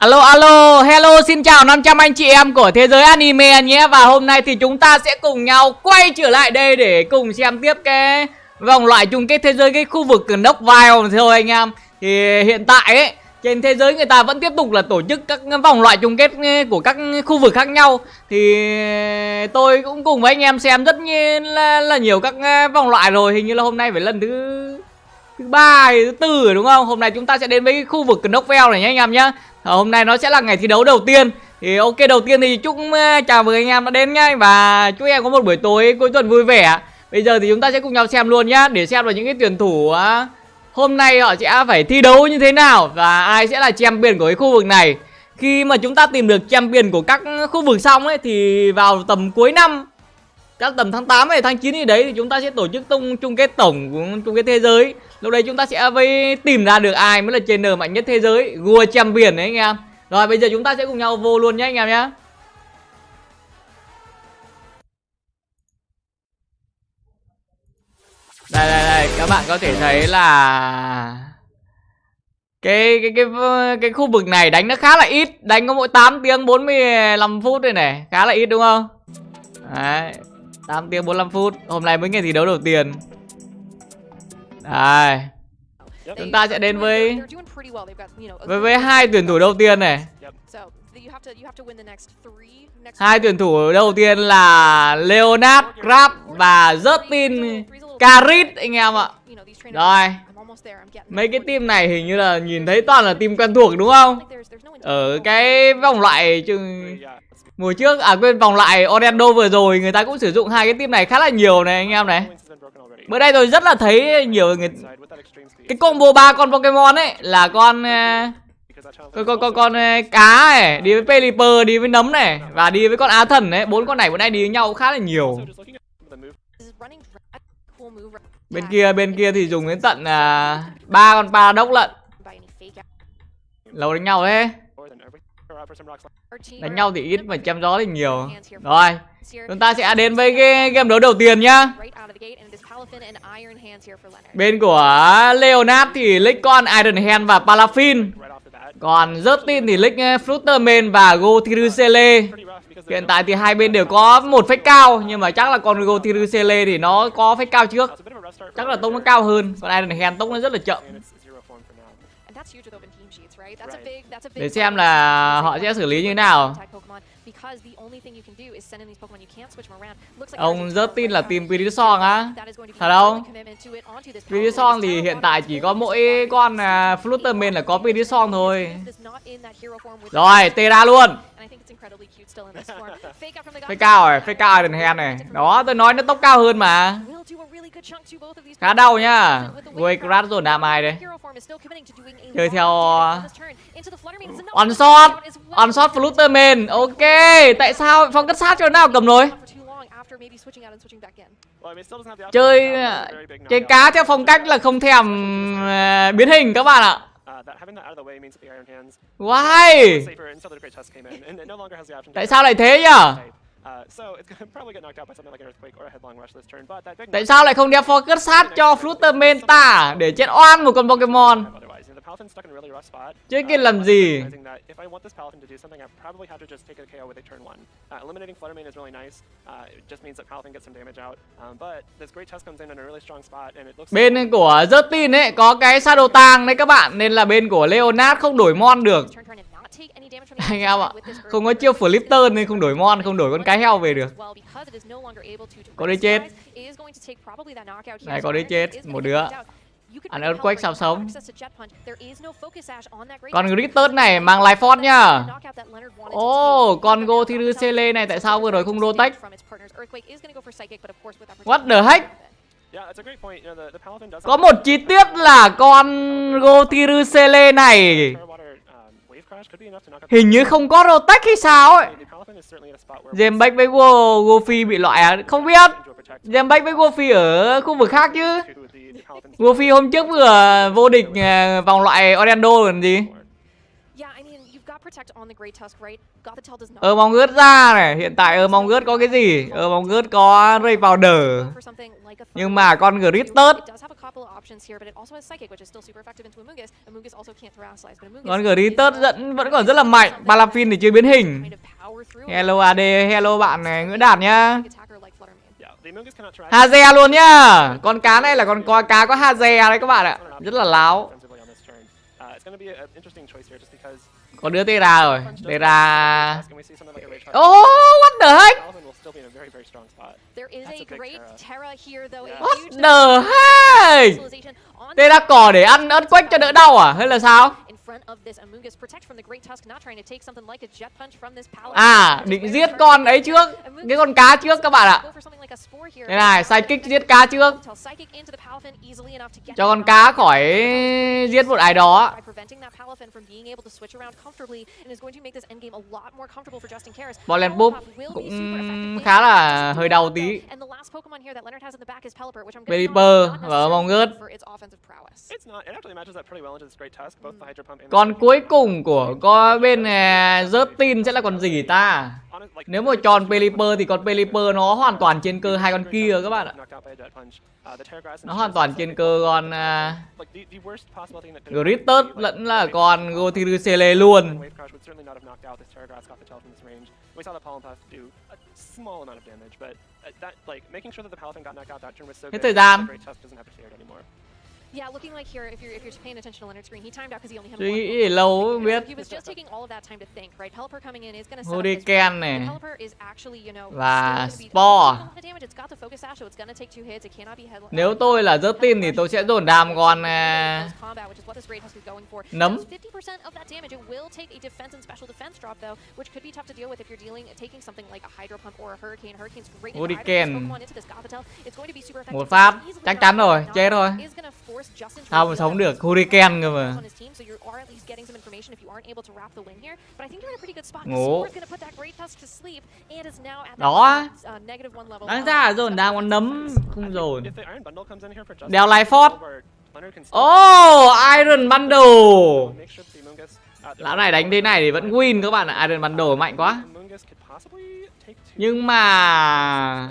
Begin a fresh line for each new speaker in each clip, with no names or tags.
Alo alo, hello, xin chào 500 anh chị em của thế giới anime nhé. Và hôm nay thì chúng ta sẽ cùng nhau quay trở lại đây để cùng xem tiếp cái vòng loại chung kết thế giới, cái khu vực Knoxville thôi anh em. Thì hiện tại ấy, trên thế giới người ta vẫn tiếp tục là tổ chức các vòng loại chung kết của các khu vực khác nhau. Thì tôi cũng cùng với anh em xem rất là nhiều các vòng loại rồi. Hình như là hôm nay phải lần thứ 3 hay thứ 4 rồi đúng không? Hôm nay chúng ta sẽ đến với cái khu vực Knoxville này nhé anh em nhé. Hôm nay nó sẽ là ngày thi đấu đầu tiên. Thì ok, đầu tiên thì chúc chào mừng anh em đã đến nhá. Và chúc em có một buổi tối cuối tuần vui vẻ. Bây giờ thì chúng ta sẽ cùng nhau xem luôn nhá, để xem là những cái tuyển thủ hôm nay họ sẽ phải thi đấu như thế nào, và ai sẽ là champion của cái khu vực này. Khi mà chúng ta tìm được champion của các khu vực xong ấy, thì vào tầm cuối năm, chắc tầm tháng 8 hay tháng 9 gì đấy, thì chúng ta sẽ tổ chức chung kết tổng của chung kết thế giới. Lúc đấy chúng ta sẽ tìm ra được ai mới là trainer mạnh nhất thế giới, World Champion đấy anh em. Rồi bây giờ chúng ta sẽ cùng nhau vô luôn nhé anh em nhé. Đây các bạn có thể thấy là cái khu vực này đánh nó khá là ít, đánh có mỗi 8 tiếng 45 phút đây này, khá là ít đúng không? Đấy, 8 tiếng 45 phút. Hôm nay mới ngày thi đấu đầu tiên. Đây, chúng ta sẽ đến với hai tuyển thủ đầu tiên này. Hai tuyển thủ đầu tiên là Leonard Grab và Justin Carit anh em ạ. Rồi, mấy cái team này hình như là nhìn thấy toàn là team quen thuộc đúng không? Ở cái vòng loại mùa trước, quên, vòng loại Orlando vừa rồi người ta cũng sử dụng hai cái team này khá là nhiều này anh em này. Bữa đây tôi rất là thấy nhiều người, cái combo 3 con Pokemon ấy là con cá này, đi với Pelipper, đi với nấm này, và đi với con Á Thần ấy. 4 con này bữa nay đi với nhau khá là nhiều. Bên kia thì dùng đến tận 3 con Paradox lận. Lâu đánh nhau thế. Đánh nhau thì ít mà chém gió thì nhiều. Rồi, chúng ta sẽ đến với cái game đấu đầu tiên nhá. Bên của Leonard thì lick con Iron Hand và Palafin. Còn Justin thì lick Flutterman và Gotirusele. Hiện tại thì hai bên đều có một phách cao, nhưng mà chắc là con Gotirusele thì nó có phách cao trước, chắc là tốc nó cao hơn. Còn Iron Hand tốc nó rất là chậm. Để xem là họ sẽ xử lý như thế nào. Ông Justin là team Pidison á? Thật không? Pidison thì hiện tại chỉ có mỗi con Flutterman là có Pidison thôi. Rồi, tê ra luôn. Phách cao rồi, phách cao Iron Hand này. Đó, tôi nói nó tốc cao hơn mà. Khá đau nhá. Ui, crash rồi làm ai đây? Chơi theo onshot Flutterman. Ok, tại sao phong cất sát cho nào cầm rồi? Chơi cá theo phong cách là không thèm biến hình các bạn ạ. Why? Tại sao lại thế nhỉ? Tại sao lại không đeo focus sát cho Flutterman ta để chết oan một con Pokemon? Chứ kia làm gì? Bên của Justin ấy có cái Shadow Tang đấy các bạn, nên là bên của Leonard không đổi mon được. Anh em ạ, không có chiêu flip turn nên không đổi mon, không đổi con cái heo về được. Có đi chết. Này, có đi chết một đứa. Ăn Earthquake sao sống. Còn Gritter này mang life force nhá. Con Gotirusele này tại sao vừa rồi không Protect? What the heck? Có một chi tiết là con Gotirusele này hình như không có Protect hay sao ấy. Zembeck với Goofy bị loại à? Không biết. Zembeck với Goofy ở khu vực khác chứ. Goofy hôm trước vừa vô địch vòng loại Orlando còn gì. Mong ướt ra này, hiện tại mong ướt có cái gì? Mong ướt có ray powder. Nhưng mà con Gritter, con Gritter vẫn còn rất là mạnh. Balafin thì chưa biến hình. Hello AD, hello bạn này, Nguyễn Đạt nhá. Haze luôn nhá. Con cá này là con cá có Haze đấy các bạn ạ. Rất là láo. Có đứa Tera rồi. Tera. Oh, what the heck? What the heck? Tera cỏ để ăn ớt quách cho đỡ đau à? Hay là sao? À, định giết con ấy trước. Cái con cá trước các bạn ạ. Đây này, psychic giết cá trước. Cho con cá khỏi giết một ai đó. Bọn lên búp cũng khá là hơi đau tí. Pelipper và mong ướt. Con cuối cùng của con bên Justin sẽ là con gì ta? Nếu mà tròn Pelipper thì con Pelipper nó hoàn toàn trên cơ hai con kia các bạn ạ. Nó hoàn toàn trên cơ con Gritter lẫn là con Gotirusele luôn. Hết thời gian. Suy nghĩ lâu mới biết. Hurricane này và Spore. Nếu tôi là Justin thì tôi sẽ dồn đam con nấm. Hurricane một phát chắc chắn rồi, chết thôi. Sao mà sống được, Hurricane cơ mà. Ngủ. Đó. Đáng ra là dồn đam con nấm, không dồn. Đeo Life Force. Oh, Iron Bundle. Lão này đánh thế này thì vẫn win các bạn ạ. Iron Bundle mạnh quá. Nhưng mà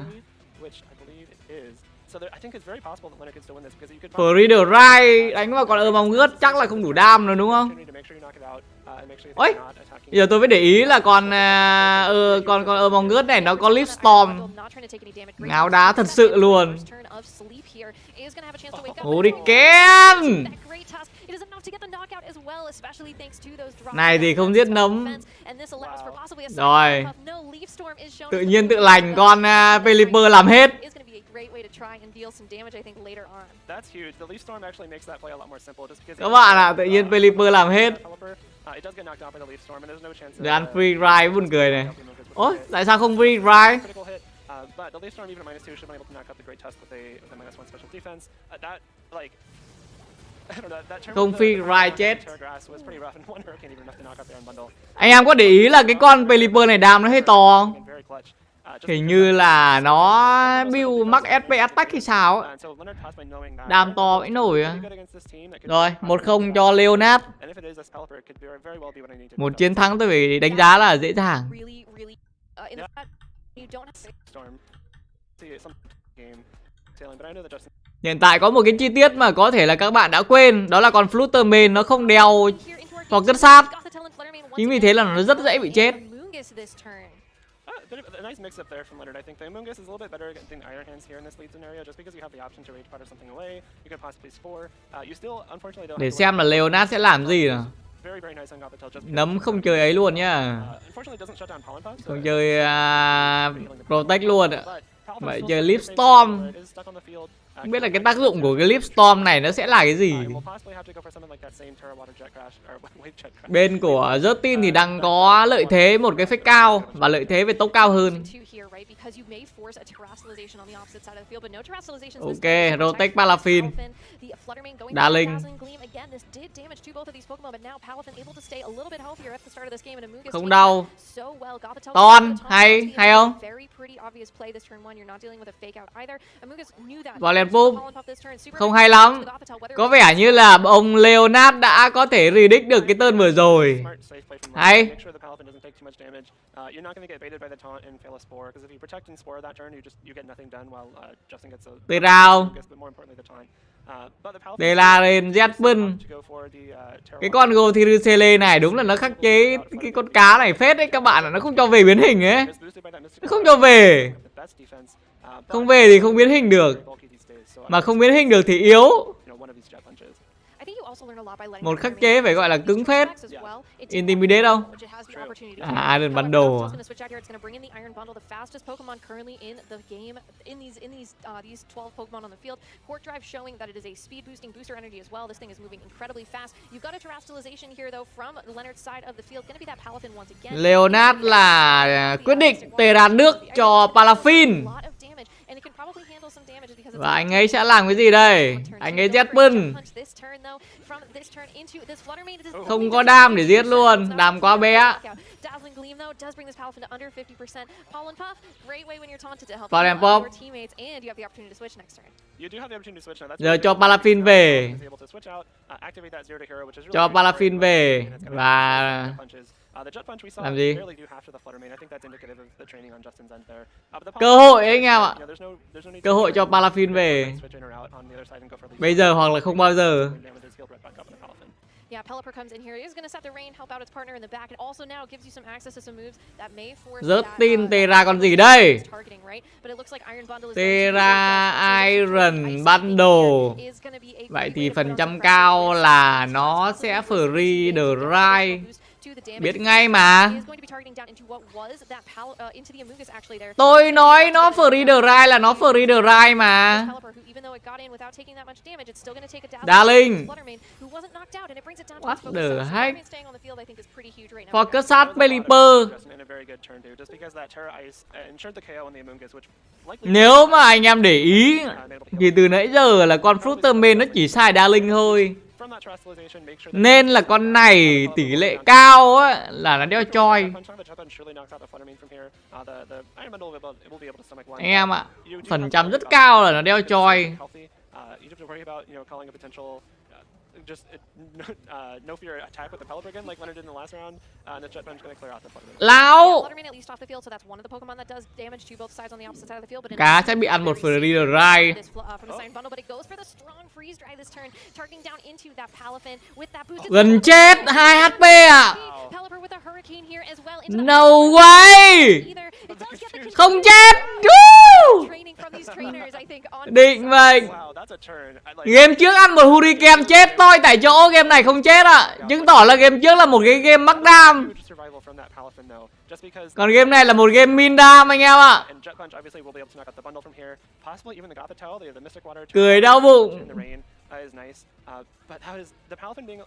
Freeder Rai đánh vào con mong ướt chắc là không đủ đam rồi đúng không? Ôi, giờ tôi mới để ý là con mong ướt này nó có Leaf Storm. Ngáo đá thật sự luôn. Hurricane. Này thì không giết nấm. Rồi. Tự nhiên tự lành con Pelipper làm hết. Các bạn ạ, tự nhiên Pelipper làm hết. Để ăn free ride buồn cười này. Ôi, tại sao không free ride? Không free ride chết. Anh em có để ý là cái con Pelipper này đam nó hơi to không? Hình như là nó build max SP attack hay sao ấy. Đam to vãi nổi à. Rồi, 1-0 cho Leonard. Một chiến thắng tôi phải đánh giá là dễ dàng. Hiện tại có một cái chi tiết mà có thể là các bạn đã quên. Đó là con Flutterman nó không đeo hoặc cất sát. Chính vì thế là nó rất dễ bị chết.
A nice mix up there from Leonard. I think the Amoonguss is a little bit better at getting Iron Hands here in this lead scenario, just because you have the option to rage part or something away. You could possibly spore. You still unfortunately don't.
Để xem là Leonard sẽ làm gì nào. Nấm không chơi ấy luôn nhá. Không chơi Protect luôn ạ. Vậy chơi Leaf Storm. Không biết là cái tác dụng của cái Leaf Storm này nó sẽ là cái gì. Bên của Justin thì đang có lợi thế một cái phách cao và lợi thế về tốc cao hơn. Ok, Protect Balafin. Darling. Không đau. Ton, hay không? Và Scarlet không hay lắm. Có vẻ như là ông Leonard đã có thể predict được cái turn vừa rồi. Hay. Tê rao. Đây là lên Jetpin. Cái con Gothirusele này đúng là nó khắc chế cái con cá này phết đấy các bạn. Nó không cho về biến hình ấy. Nó không cho về. Không về thì không biến hình được. Mà không biến hình được thì yếu. Một khắc chế phải gọi là cứng phết. Intimidate không? À, Iron Bundle. Leonard là quyết định tê ra nước cho Palafin. Và anh ấy sẽ làm cái gì đây? Anh ấy Jetpin. Không có đam để giết luôn. Đam quá bé. Palafin pop. Giờ cho Palafin về. Cho Palafin về. Và làm gì? Cơ hội ấy anh em ạ. Cơ hội cho Palafin về. Bây giờ hoặc là không bao giờ. Rớt tin Terra còn gì đây? Terra Iron Bundle. Vậy thì phần trăm cao là nó sẽ free the right. Biết ngay mà. Tôi nói nó free the right là nó free the right mà. Darling. What the heck? Focus Pelipper. Nếu mà anh em để ý thì từ nãy giờ là con Fruiterman nó chỉ xài Darling thôi. Nên là con này tỷ lệ cao á là nó đeo choi. Anh em ạ, phần trăm rất cao là nó đeo choi. Lão cá sẽ bị ăn một free ride. Gần chết 2 HP à. No way. Không chết. Định mệnh. Game trước ăn một hurricane chết tôi tại chỗ. Game này không chết ạ. Chứng tỏ là game trước là một cái game mắc đam. Còn game này là một game min đam anh em ạ. Cười đau bụng. But how is the Palafin being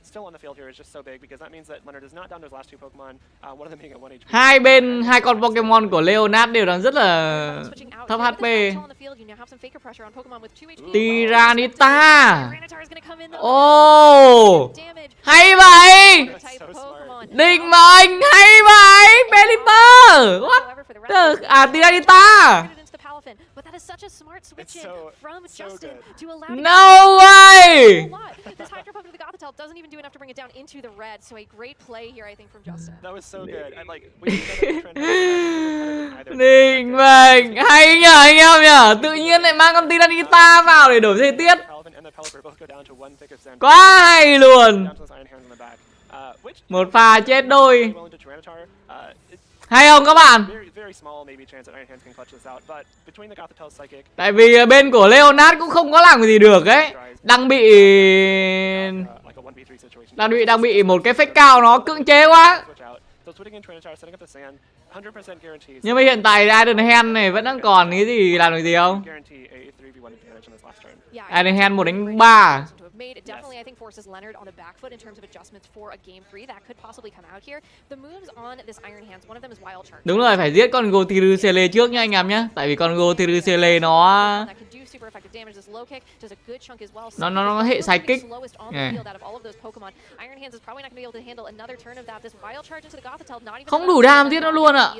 still on the field here is just so big because that means that Leonard is not down to his last two Pokemon. One of them being at 1 HP. Hai bên hai con Pokemon của Leonard đều đang rất là thấp HP. Tyranitar. Oh, hay vậy. Định mệnh hay vậy. Pelipper. What the? À, Tyranitar. No way!
This Hydro Pump to the Gothitelle doesn't even do enough to bring it down into the red, so a great play here, I think, from Justin.
That was so good. And like, we
Định mệnh hay nhờ anh em nhờ. Tự nhiên lại mang con Tyranitar vào để đổi thời tiết. Quá hay luôn. Một pha chết đôi. Hay không các bạn? Tại vì bên của Leonard cũng không có làm gì được ấy. Đang bị một cái fake cao nó cưỡng chế quá. Nhưng mà hiện tại Iron Hand này vẫn đang còn cái gì làm được gì không? Iron Hand 1 đánh 3.
made definitely, I think, forces Leonard on the back foot in terms of adjustments for a game 3 that could possibly come out here. The moves on this Iron Hands, one of them is wild charge.
Đúng rồi, phải giết con Gotirusele trước nha anh em nhé. Tại vì con Gotirusele nó hệ psychic. Không đủ đam giết nó luôn ạ.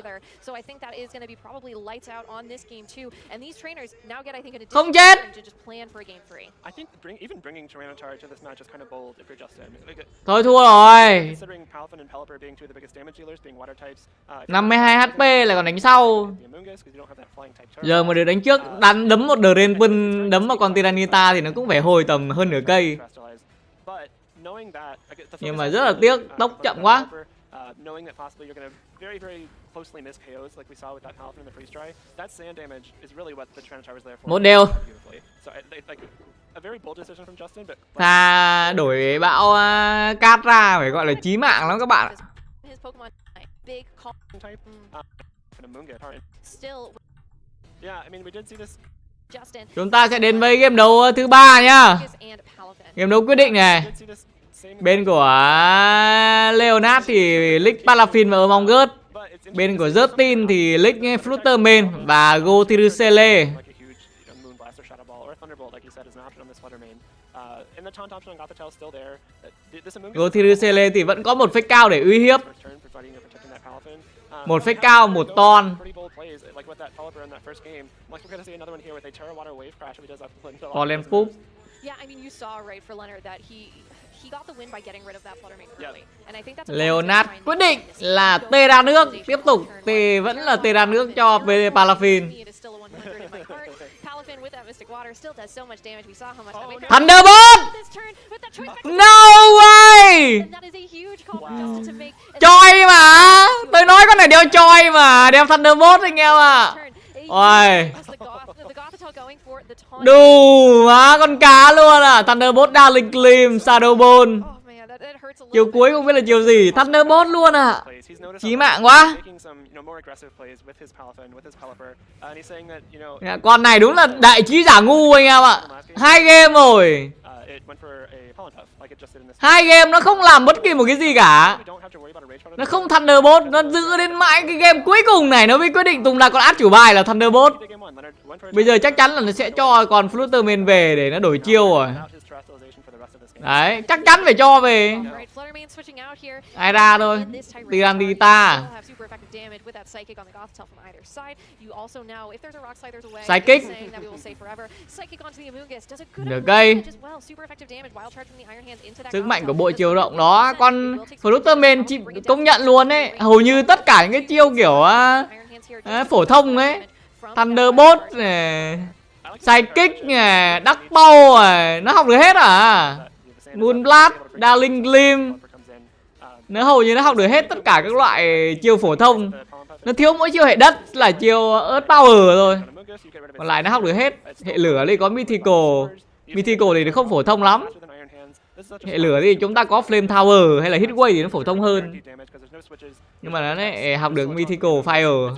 Không chết. Thôi thua rồi. 52 HP lại còn đánh sau. Giờ mà được đánh trước, đấm một Dragon, đấm vào con Tyranitar thì nó cũng phải hồi tầm hơn nửa cây. Nhưng mà rất là tiếc, tốc chậm quá. Một đều. Thà đổi bão cát ra phải gọi là chí mạng lắm các bạn. Chúng ta sẽ đến với game đấu thứ 3 nhá. Game đấu quyết định này. Bên của Leonard thì lick Palafin và Among Us. Bên của Justin thì lick Flutterman và Gotirusele. Gotirusele thì vẫn có một phách cao để uy hiếp. Một phách cao, một ton. Fallen Poop. Leonard quyết định là tê ra nước. Tiếp tục tê vẫn là tê ra nước cho Palafin. Thunderbolt! No way! Choi mà. Tôi nói con này đeo choi mà. Đeo Thunderbolt anh em ạ. Ôi. Đủ má con cá luôn à. Thunderbolt Darling Gleam, Shadow Ball. Chiều cuối không biết là chiều gì. Thunderbolt luôn à. Chí mạng quá. Con này đúng là đại trí giả ngu anh em ạ. 2 game rồi. 2 game nó không làm bất kỳ một cái gì cả. Nó không Thunderbolt. Nó giữ đến mãi cái game cuối cùng này nó mới quyết định Tùng là con át chủ bài là Thunderbolt. Bây giờ chắc chắn là nó sẽ cho con Flutterman về để nó đổi chiêu rồi. Đấy, chắc chắn phải cho về. Ai ra thôi. Tyranitar. Psychic. Được cây. Sức mạnh của bộ chiều rộng đó. Con Flutterman công nhận luôn ấy. Hầu như tất cả những cái chiêu kiểu phổ thông ấy. Thunderbolt này, Psychic này, Dark Bow này, nó học được hết à? Moonblast, Darling Gleam, nó hầu như nó học được hết tất cả các loại chiêu phổ thông. Nó thiếu mỗi chiêu hệ đất là chiêu Earth Power thôi. Còn lại nó học được hết. Hệ lửa thì có Mythical. Mythical thì nó không phổ thông lắm. Hệ lửa thì chúng ta có Flame Tower hay là Hitway thì nó phổ thông hơn. Nhưng mà nó lại học được Mythical Fire.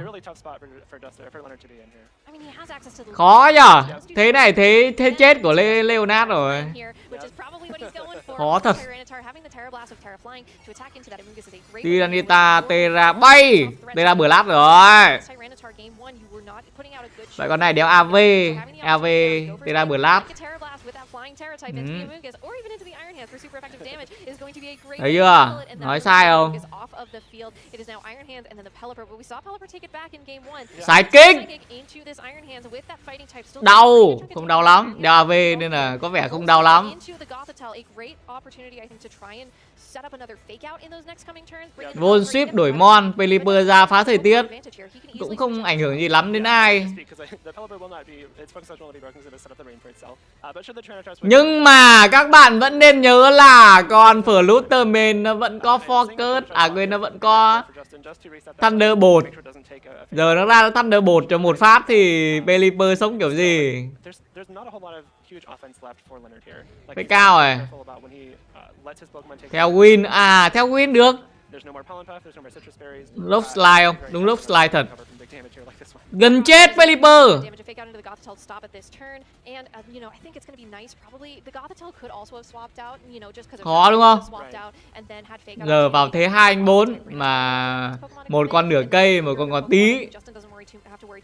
Khó nhở. Thế này thế chết của Leonard rồi. Khó thật. Tyranitar Terra bay. Terra Blast rồi. Vậy con này đéo AV. AV Terra Blast. Thấy chưa? Nói sai không? Psychic. Đau. Không đau lắm. Đeo AV nên là có vẻ không đau lắm. Vol Swift đổi Mon, Pelipper ra phá thời tiết. Cũng không ảnh hưởng gì lắm đến ai. Nhưng mà các bạn vẫn nên nhớ là con Flutterman nó vẫn có Focus. À quên, nó vẫn có Thunderbolt. Giờ nó ra Thunderbolt cho một phát thì Pelipper sống kiểu gì? Phải cao rồi. Theo Win. À theo Win được. Lốc slide không? Đúng lốc slide thật. Gần chết Pelipper. Khó đúng không? Giờ vào thế 2 anh 4 mà một con nửa cây, một con còn tí.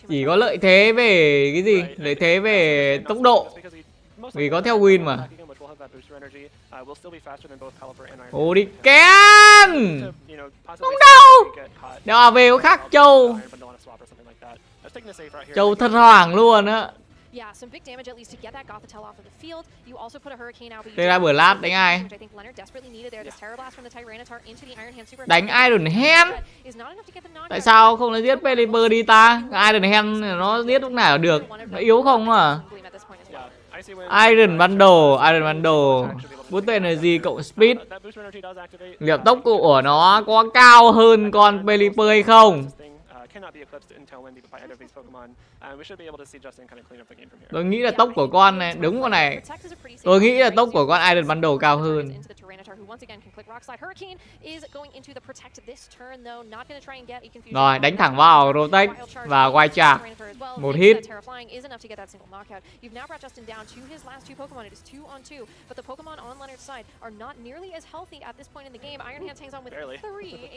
Chỉ có lợi thế về cái gì? Lợi thế về tốc độ. Vì có theo win mà. Ồ đi kén. Không đâu. Đeo AV có khác Châu. Châu thật hoảng luôn á. Đây là bữa lát đánh ai? Đánh Iron Hand. Tại sao không lấy giết Pelipper đi ta? Iron Hand nó giết lúc nào được. Nó yếu không à? Iron Bundle boost energy cộng speed. Liệu tốc của nó có cao hơn con Pelipper hay không? Tôi nghĩ là tốc của con này, đúng con này. Tôi nghĩ là tốc của con Iron Bundle cao hơn. Rồi, đánh thẳng vào Rotex và quay chạc. Một hit.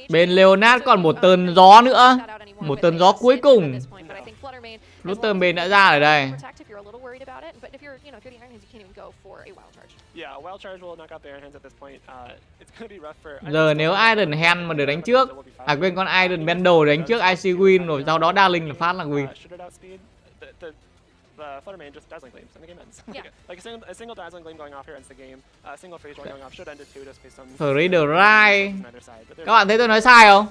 Bên Leonard còn một tơn gió nữa. Một tơn gió cuối cùng. Luther bên đã ra ở đây. Giờ nếu Iron Hand mà được đánh trước, à quên, con Iron Bundle đánh trước IC win rồi sau đó Darling là phát là win.
The Fluttermane just dazzling gleams and the game ends. Like a single dazzling gleam going off here ends the game. A single freeze going off should end it too, just based on
Các bạn thấy tôi nói sai không?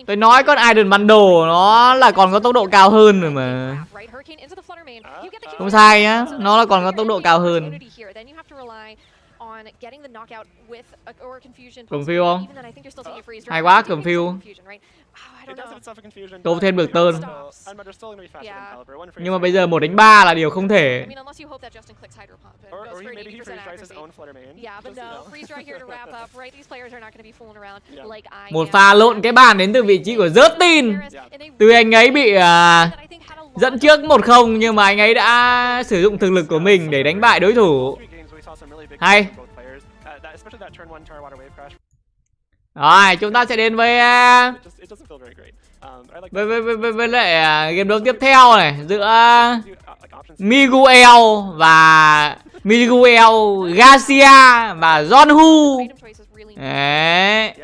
Tôi nói con Iron Bundle nó là còn có tốc độ cao hơn rồi mà. Không sai nhá, nó là còn có tốc độ cao hơn. Confuse không? Hay quá, confuse. Tô thêm được tơn. Nhưng mà bây giờ 1 đánh 3 là điều không thể. Một pha lộn cái bàn đến từ vị trí của Rớt tin. Từ anh ấy bị dẫn trước 1-0 nhưng mà anh ấy đã sử dụng thực lực của mình để đánh bại đối thủ. Hay. Rồi, chúng ta sẽ đến với lại game đấu tiếp theo này giữa Miguel Garcia và John Hu. Đấy.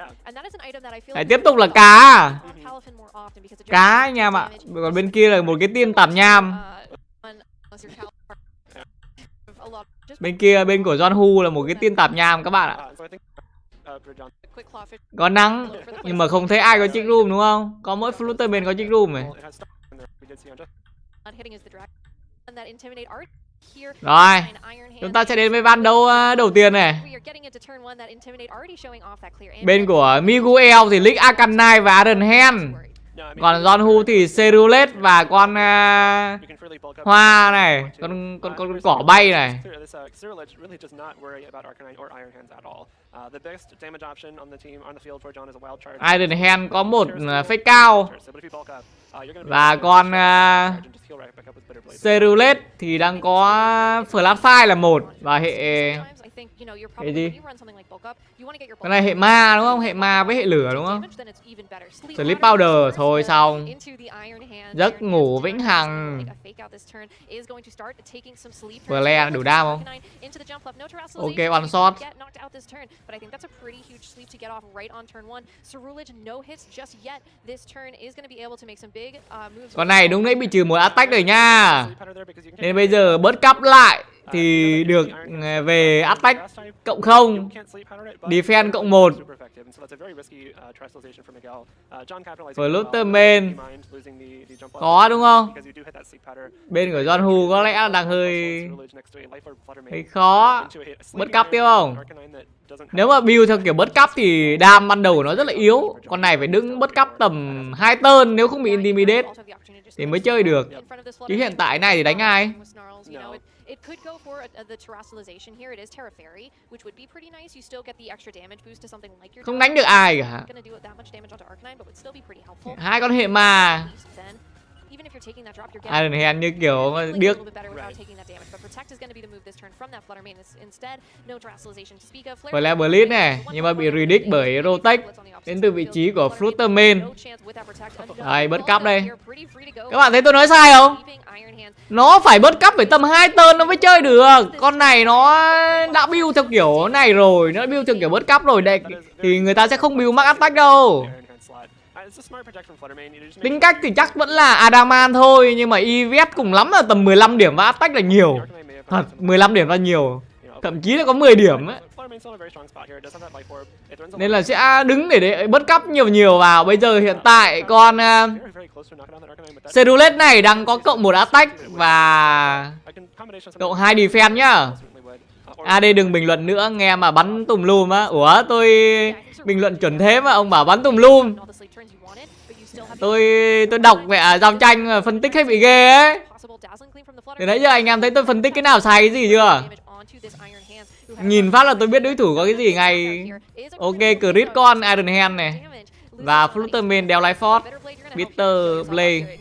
Đấy, tiếp tục là cá anh em ạ. Còn bên kia là một cái tiên tạp nham. Bên kia, bên của John Hu là một cái tiên tạp nham các bạn ạ. Có nắng nhưng mà không thấy ai có chick room đúng không? Có mỗi Flutter bên có chick room này. Rồi, chúng ta sẽ đến với ván đấu đầu tiên này. Bên của Miguel thì Lick Arcanine và Iron Hand. Còn John Hu thì Scarlet và con hoa này, con cỏ bay này. Iron Hand có một fake cao. Và con Scarlet thì đang có Flash Fire là 1 và hệ gì? Cái này hệ ma đúng không? Hệ ma với hệ lửa đúng không? Sleep Powder thôi xong. Giấc ngủ vĩnh hằng. Blair đủ đam không? Ok, one shot. Con này đúng đấy bị trừ một attack rồi nha. Nên bây giờ bớt cắp lại thì được về attack cộng 0, defense cộng 1. Flutter main có đúng không? Bên của John Hu có lẽ đang hơi khó. Bớt cắp tiếp không? Nếu mà build theo kiểu bớt cắp thì đam ban đầu của nó rất là yếu. Con này phải đứng bớt cắp tầm 2 turn nếu không bị intimidate thì mới chơi được. Chứ hiện tại này thì đánh ai?
It could go for the terrestrialization here. It is Terra Fairy, which would be pretty nice. You still get the extra damage boost to something like your.
Không đánh được ai cả.
Gonna do that much damage onto Arcanine, but would still be pretty helpful.
Hai con hệ mà.
Even if you're taking that drop, you're
Iron Hand như kiểu điếc. Flash Blitz này, nhưng mà bị Predict bởi Rotex đến từ vị trí của Flutterman. Đây, bớt cắp đây. Các bạn thấy tôi nói sai không? Nó phải bớt cắp phải tầm 2 turn nó mới chơi được. Con này nó đã build theo kiểu này rồi, nó build theo kiểu bớt cắp rồi đây, thì người ta sẽ không build max attack đâu. Tính cách thì chắc vẫn là Adamant thôi, nhưng mà EVS cùng lắm là tầm 15 điểm và attack là nhiều. Thật, 15 điểm là nhiều. Thậm chí là có 10 điểm ấy. Nên là sẽ đứng để bớt cắp nhiều vào. Bây giờ hiện tại con Scarlet này đang có cộng 1 attack và cộng 2 defense nhá. AD đừng bình luận nữa, nghe mà bắn tùm lum á. Ủa, tôi bình luận chuẩn thế mà ông bảo bắn tùm lum. Tôi đọc mẹ giao tranh phân tích hay bị ghê ấy. Từ nãy giờ anh em thấy tôi phân tích cái nào sai cái gì chưa? Nhìn phát là tôi biết đối thủ có cái gì ngay. Ok, Crit con Iron Hand này. Và Flutterman đeo Life Force. Bitter Blade.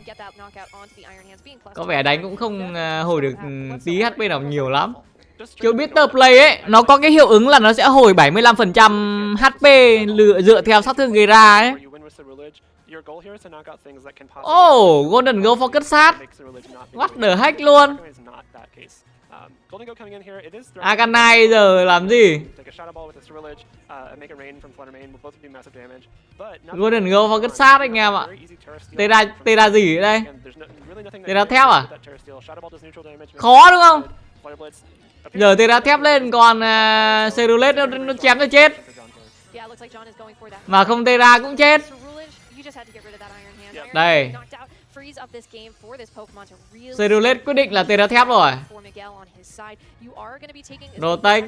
Có vẻ đánh cũng không hồi được tí HP nào nhiều lắm. Kiểu Bitter Play ấy, nó có cái hiệu ứng là nó sẽ hồi 75% HP dựa theo sát thương gây ra ấy. Oh, Golden Go Focus sát. What the heck luôn. Arcanine giờ làm gì? Golden Go Focus sát anh em ạ. Tera gì ở đây? Tera thép à? Khó đúng không? Giờ Tera thép lên còn Scarlet nó chém cho chết. Mà không Tera cũng chết. Đây. Scarlet quyết định là Tera thép rồi. Rotex.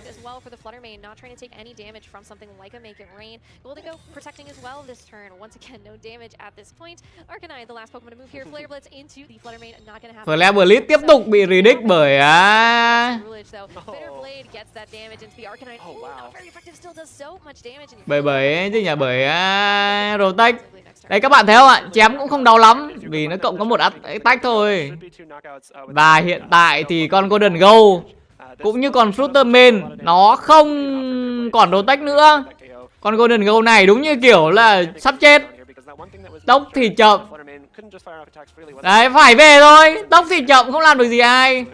Flash Blitz tiếp tục bị Predict bởi bởi Rotex. Đây các bạn thấy không ạ? Chém cũng không đau lắm vì nó cộng có 1 attack thôi. Và hiện tại thì con Golden Go cũng như con Flutterman nó không còn Rotex nữa. Con Golden Go này đúng như kiểu là sắp chết. Tốc thì chậm. Đấy, phải về thôi. Tốc thì chậm, không làm được gì ai.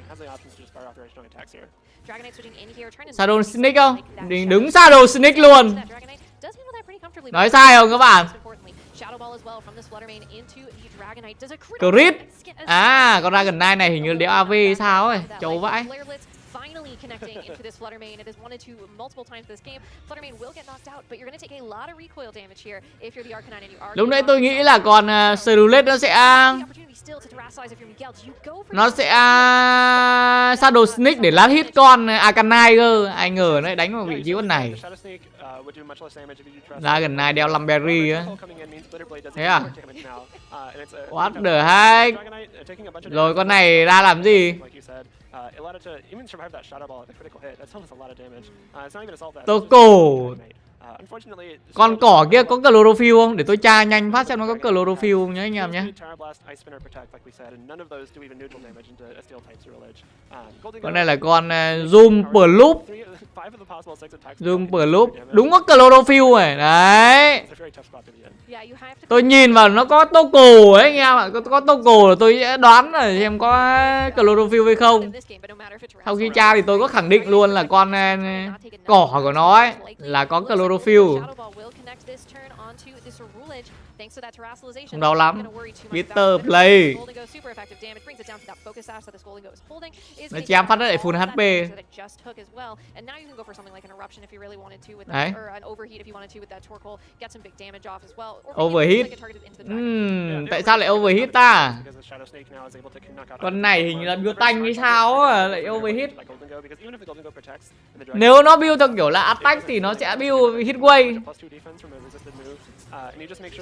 Shadow Sneak không? Đứng Shadow Sneak luôn. Nói sai không các bạn? Crit. À, con Dragonite này hình như đéo AV sao ấy, trâu vãi. Lúc nãy tôi nghĩ là con Scarlet nó sẽ Shadow Sneak để lát hit con Arcanine cơ. Ai ngờ nó lại đánh vào vị trí con này. Dragonite đeo Lumberry á. Thế à? What the heck? Rồi con này ra làm gì? Tô cổ. Con cỏ kia có chlorophyll không? Để tôi tra nhanh phát xem nó có chlorophyll không nhé anh em nhé. Con này là con zoom Ploop. Zoom Ploop. Đúng có chlorophyll này. Đấy. Tôi nhìn vào nó có tô cổ ấy anh em ạ. Có tô cổ là tôi sẽ đoán là xem có chlorophyll hay không. Sau khi tra thì tôi có khẳng định luôn là con cỏ của nó ấy là có chlorophyll. Không đau lắm. Bitter Play. Nó chém phát lại full HP. Đấy. Overheat. Tại sao lại overheat ta? Con này hình như là build tanh hay sao á, lại overheat. Nếu nó build theo kiểu là attack thì nó sẽ build hit wave.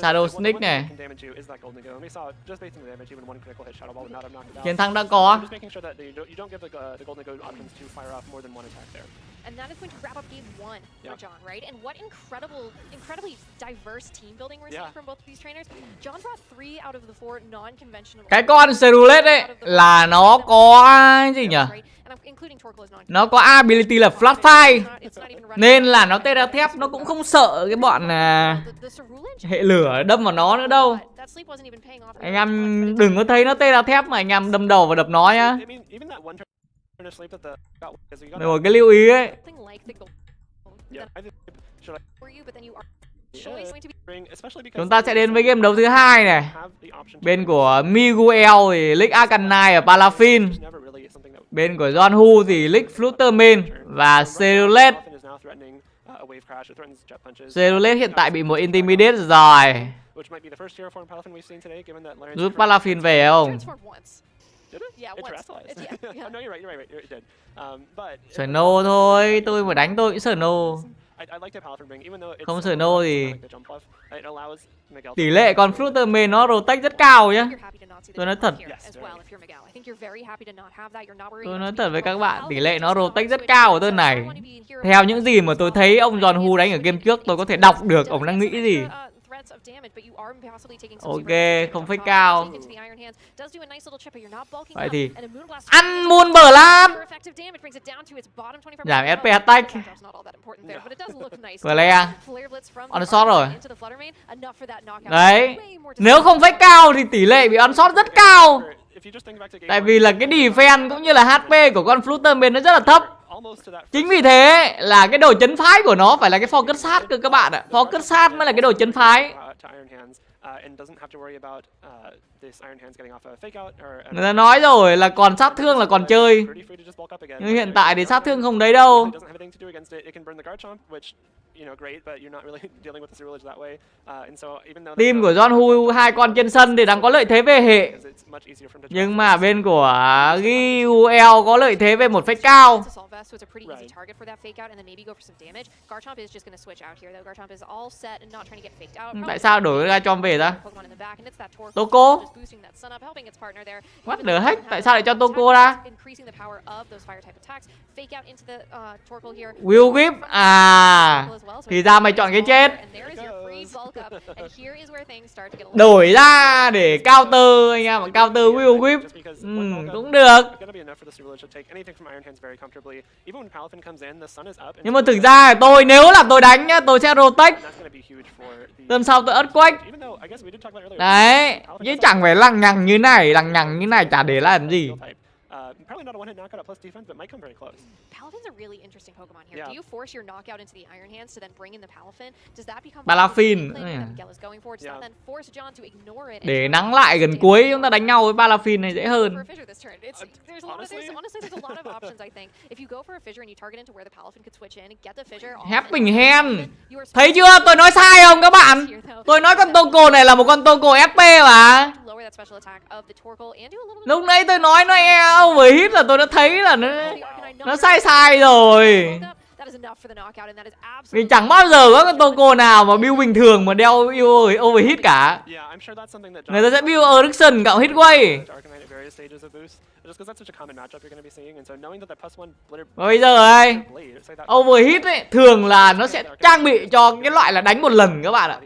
Shadow Sneak này. Chiến thắng đã có.
And that is going to wrap up game 1 for John, right? And what incredibly diverse team building we're seeing from both of these trainers. John brought 3 out of the 4 non-conventional.
Cái con Scarlet ấy là nó có gì nhỉ? Nó có ability là flat fire. Nên là nó tê ra thép, nó cũng không sợ cái bọn hệ lửa đâm vào nó nữa đâu. Anh em đừng có thấy nó tê ra thép mà anh em đâm đầu và đập nó nhá. Rồi cái lưu ý ấy. Chúng ta sẽ đến với game đấu thứ hai này. Bên của Miguel thì Lick Arcanine ở Palafin. Bên của John Hu thì Lick Flutterman và Scarlet. Scarlet hiện tại bị một Intimidate rồi. Giúp Palafin về không? Snow thôi, tôi mà đánh tôi cũng Snow. Không Snow thì tỷ lệ con Flutterman nó rotate rất cao nhá. Tôi nói thật. Tôi nói thật với các bạn, tỷ lệ nó rotate rất cao ở tên này. Theo những gì mà tôi thấy ông John Hu đánh ở game trước, tôi có thể đọc được ông đang nghĩ gì. Ok, không phách cao. Vậy thì ăn muôn bờ lan. Giảm SP attack. Flare. On shot rồi. Đấy. Nếu không phách cao thì tỷ lệ bị on shot rất cao. Tại vì là cái defense cũng như là HP của con Flutterman nó rất là thấp. Chính vì thế là cái đồ chấn phái của nó phải là cái focus sát cơ các bạn ạ. Focus sát mới là cái đồ chấn phái. Người ta nói rồi là còn sát thương là còn chơi. Nhưng hiện tại thì sát thương không đấy đâu. Team của John Hu 2 con trên sân thì đang có lợi thế về hệ. Nhưng mà bên của Guel có lợi thế về một phách cao. Tại sao đổi ra cho về ra? Toko? What the heck? Tại sao lại cho Toko ra? Will Whip? À, thì ra mày chọn cái chết. Đổi ra để counter anh em, counter Will Whip. Cũng được. Nhưng mà thực ra tôi nếu là tôi đánh nhá, tôi sẽ rotate. Tuần sau tôi earthquake. Đấy, chứ chẳng phải lằng nhằng như này chả để làm gì.
Probably not a one-hit knockout at plus defense, but might come very close.
Palaffin's a really interesting Pokemon here. Do you force your knockout into the Iron Hands to then bring in the Palafin? Does that become
Palafin? Để nắng lại gần cuối chúng ta đánh nhau với Palafin này dễ hơn. Helping Hand. Thấy chưa? Tôi nói sai không các bạn? Tôi nói con Toko này là một con Toko SP mà. Lúc nãy tôi nói nó overheat là tôi đã thấy là nó sai rồi. Vì chẳng bao giờ có con Toko nào mà build bình thường mà đeo overheat cả. Người ta sẽ build Erickson cộng hitway. Bây giờ đây overheat ấy thường là nó sẽ trang bị cho cái loại là đánh một lần các bạn ạ.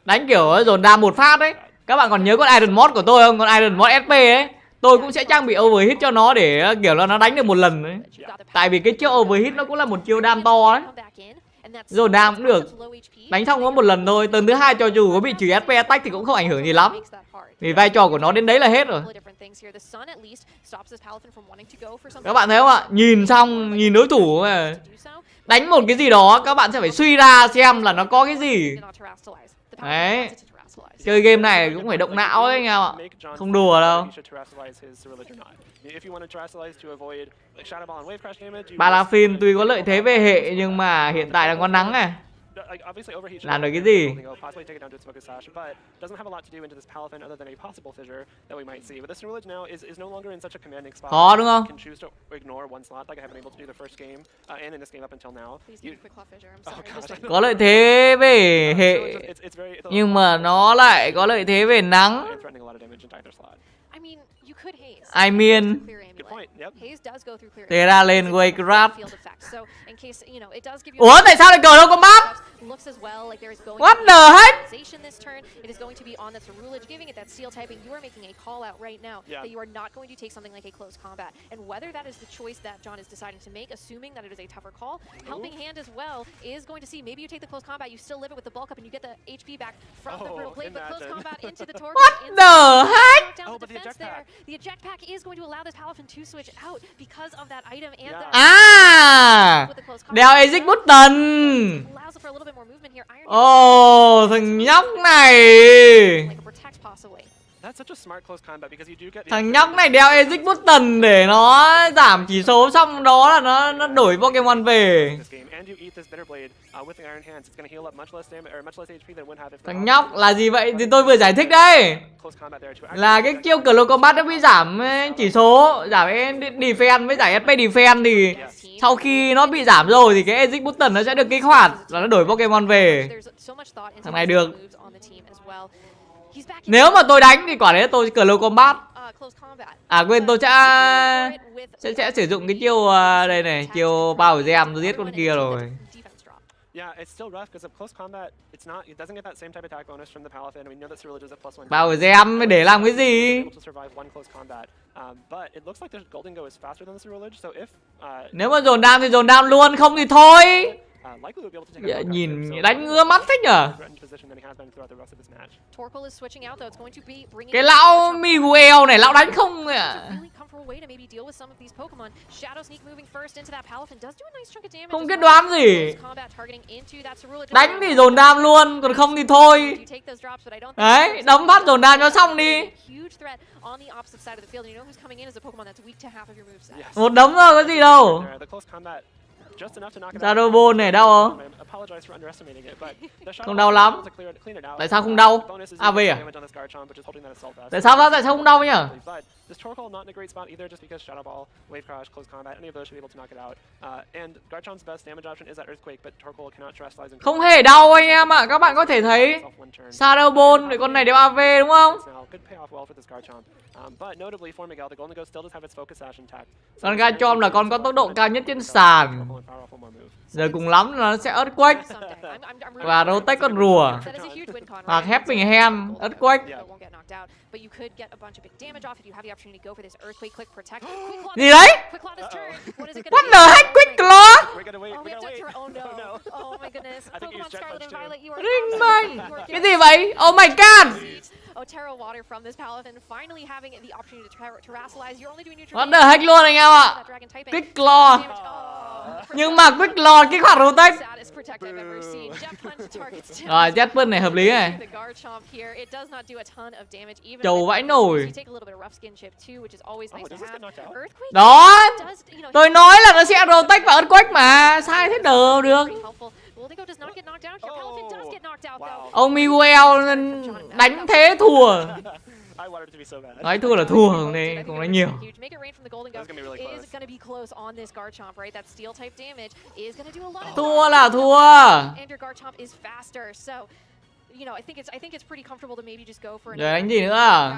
Đánh kiểu dồn đam một phát ấy. Các bạn còn nhớ con Iron Mod của tôi không? Con Iron Mod SP ấy, tôi cũng sẽ trang bị overheat cho nó để kiểu là nó đánh được một lần ấy. Tại vì cái chiêu overheat nó cũng là một chiêu đam to ấy. Rồi đam cũng được. Đánh xong có một lần thôi. Tuần thứ hai cho dù có bị trừ SP attack thì cũng không ảnh hưởng gì lắm. Vì vai trò của nó đến đấy là hết rồi. Các bạn thấy không ạ? Nhìn xong, nhìn đối thủ mà đánh một cái gì đó các bạn sẽ phải suy ra xem là nó có cái gì. Đấy. Chơi game này cũng phải động não ấy anh em ạ. Không đùa đâu. Palafin tuy có lợi thế về hệ nhưng mà hiện tại đang có nắng này.
like obviously overheat.
Làm được cái gì?
Possibly take it down to its focus sash, but doesn't have a lot to do into this Palathon other than a possible fissure that we might see. But this Ceruledge now is no longer in such a commanding spot.
Khó đúng không?
You can choose to ignore one slot like I have been able to do the first game and in this game up until now.
Please give me quick claw fissure. I'm sorry.
Có lợi thế về hệ, nhưng mà nó lại có lợi thế về nắng.
and threatening a lot of damage into either slot.
I mean, you could haze.
I mean,
Clear amulet.
Good point. Yep.
Haze does go through clear
thế ra
amulet.
lên Wake Rat.
Field effect. So in case, you know, it does give you.
Ủa tại sao lại cờ đâu có map?
Looks as well like there is going
What
to be
the heck?
optimization this turn. It is going to be on the Ceruledge, giving it that steel typing. You are making a call out right now that you are not going to take something like a close combat. And whether that is the choice that John is deciding to make, assuming that it is a tougher call, helping hand as well is going to see maybe you take the close combat, you still live it with the bulk up, and you get the HP back from the brutal blade, but close combat into the torque.
What the heck?
Down the defense there. The eject pack is going to allow this Palathon to switch out because of that item and the
À, đeo exit button.
allows for a little bit more movement here. Iron
Ồ, thằng nhóc này.
like a protect possibly.
That's such a smart close combat because you do get.
Thằng nhóc này đeo exit button để nó giảm chỉ số, xong đó là nó đổi Pokemon về.
And you eat this bitter blade with the iron hands. It's going to heal up much less damage or much less HP than it would have if.
Thằng nhóc là gì vậy? Thì tôi vừa giải thích đây.
Close combat there to
Là cái chiêu Close Combat nó bị giảm chỉ số, giảm cái defense với giải SP defense thì sau khi nó bị giảm rồi thì cái exit button nó sẽ được kích hoạt và nó đổi Pokemon về. Thằng này được. Nếu mà tôi đánh thì quả đấy tôi Close Combat. À quên, tôi sẽ sử dụng cái chiêu đây này, chiêu Power Gem tôi giết con kia rồi.
Yeah, it's still rough because of close combat. It doesn't get that same type of attack bonus from the Palathon. We know that Ceruledge is a +1.
Power Gem mới để làm cái gì?
Able to survive one close combat. But it looks like the Golden Go is faster than the Ceruledge. So if
nếu mà dồn đam thì dồn đam luôn, không thì thôi.
likely we'll be able to take a
Nhìn đánh ngứa mắt thích nhở. Cái lão Miguel này lão đánh không ạ. Không kết đoán gì. Đánh thì dồn đam luôn, còn không thì thôi. Đấy, đấm phát dồn đam cho xong đi. Một đấm thôi có gì đâu. Shadow Ball này đau không? Không đau lắm. Tại sao không đau? AV à? Tại sao không đau nhỉ?
This Torkoal not in a great spot either, just because Shadow Ball, Wave Crash, Close Combat, any of those should be able to knock it out. And Garchomp's best damage option is that Earthquake, but Torkoal cannot terrestrialize.
Không hề đau anh em ạ, các bạn có thể thấy Shadow Ball để con này đeo AV đúng không?
Good payoff well for this Garchomp. But notably for Miguel, the Golden Go still does have its focus sash intact.
Con Garchomp là con có tốc độ cao nhất trên sàn. Giờ cùng lắm là nó sẽ Earthquake và Rotate con rùa hoặc Helping Hand Earthquake. Gì đấy? What the heck? Quick Claw? Ring bang. Cái gì vậy? Oh my god.
Water from this Palathon finally having the opportunity to terrestrialize. You're only doing neutral.
What the heck luôn anh em ạ. Quick Claw. Nhưng mà Quick Claw kích hoạt Rotate. Rồi, Jetpun này hợp lý này. Chầu vãi nổi. Đó. Tôi nói là nó sẽ Rotate và Earthquake mà. Sai thế đờ được. Ông Miguel đánh thế thua. Nói thua là thua, không nói nhiều. Thua là thua. Rồi đánh gì nữa?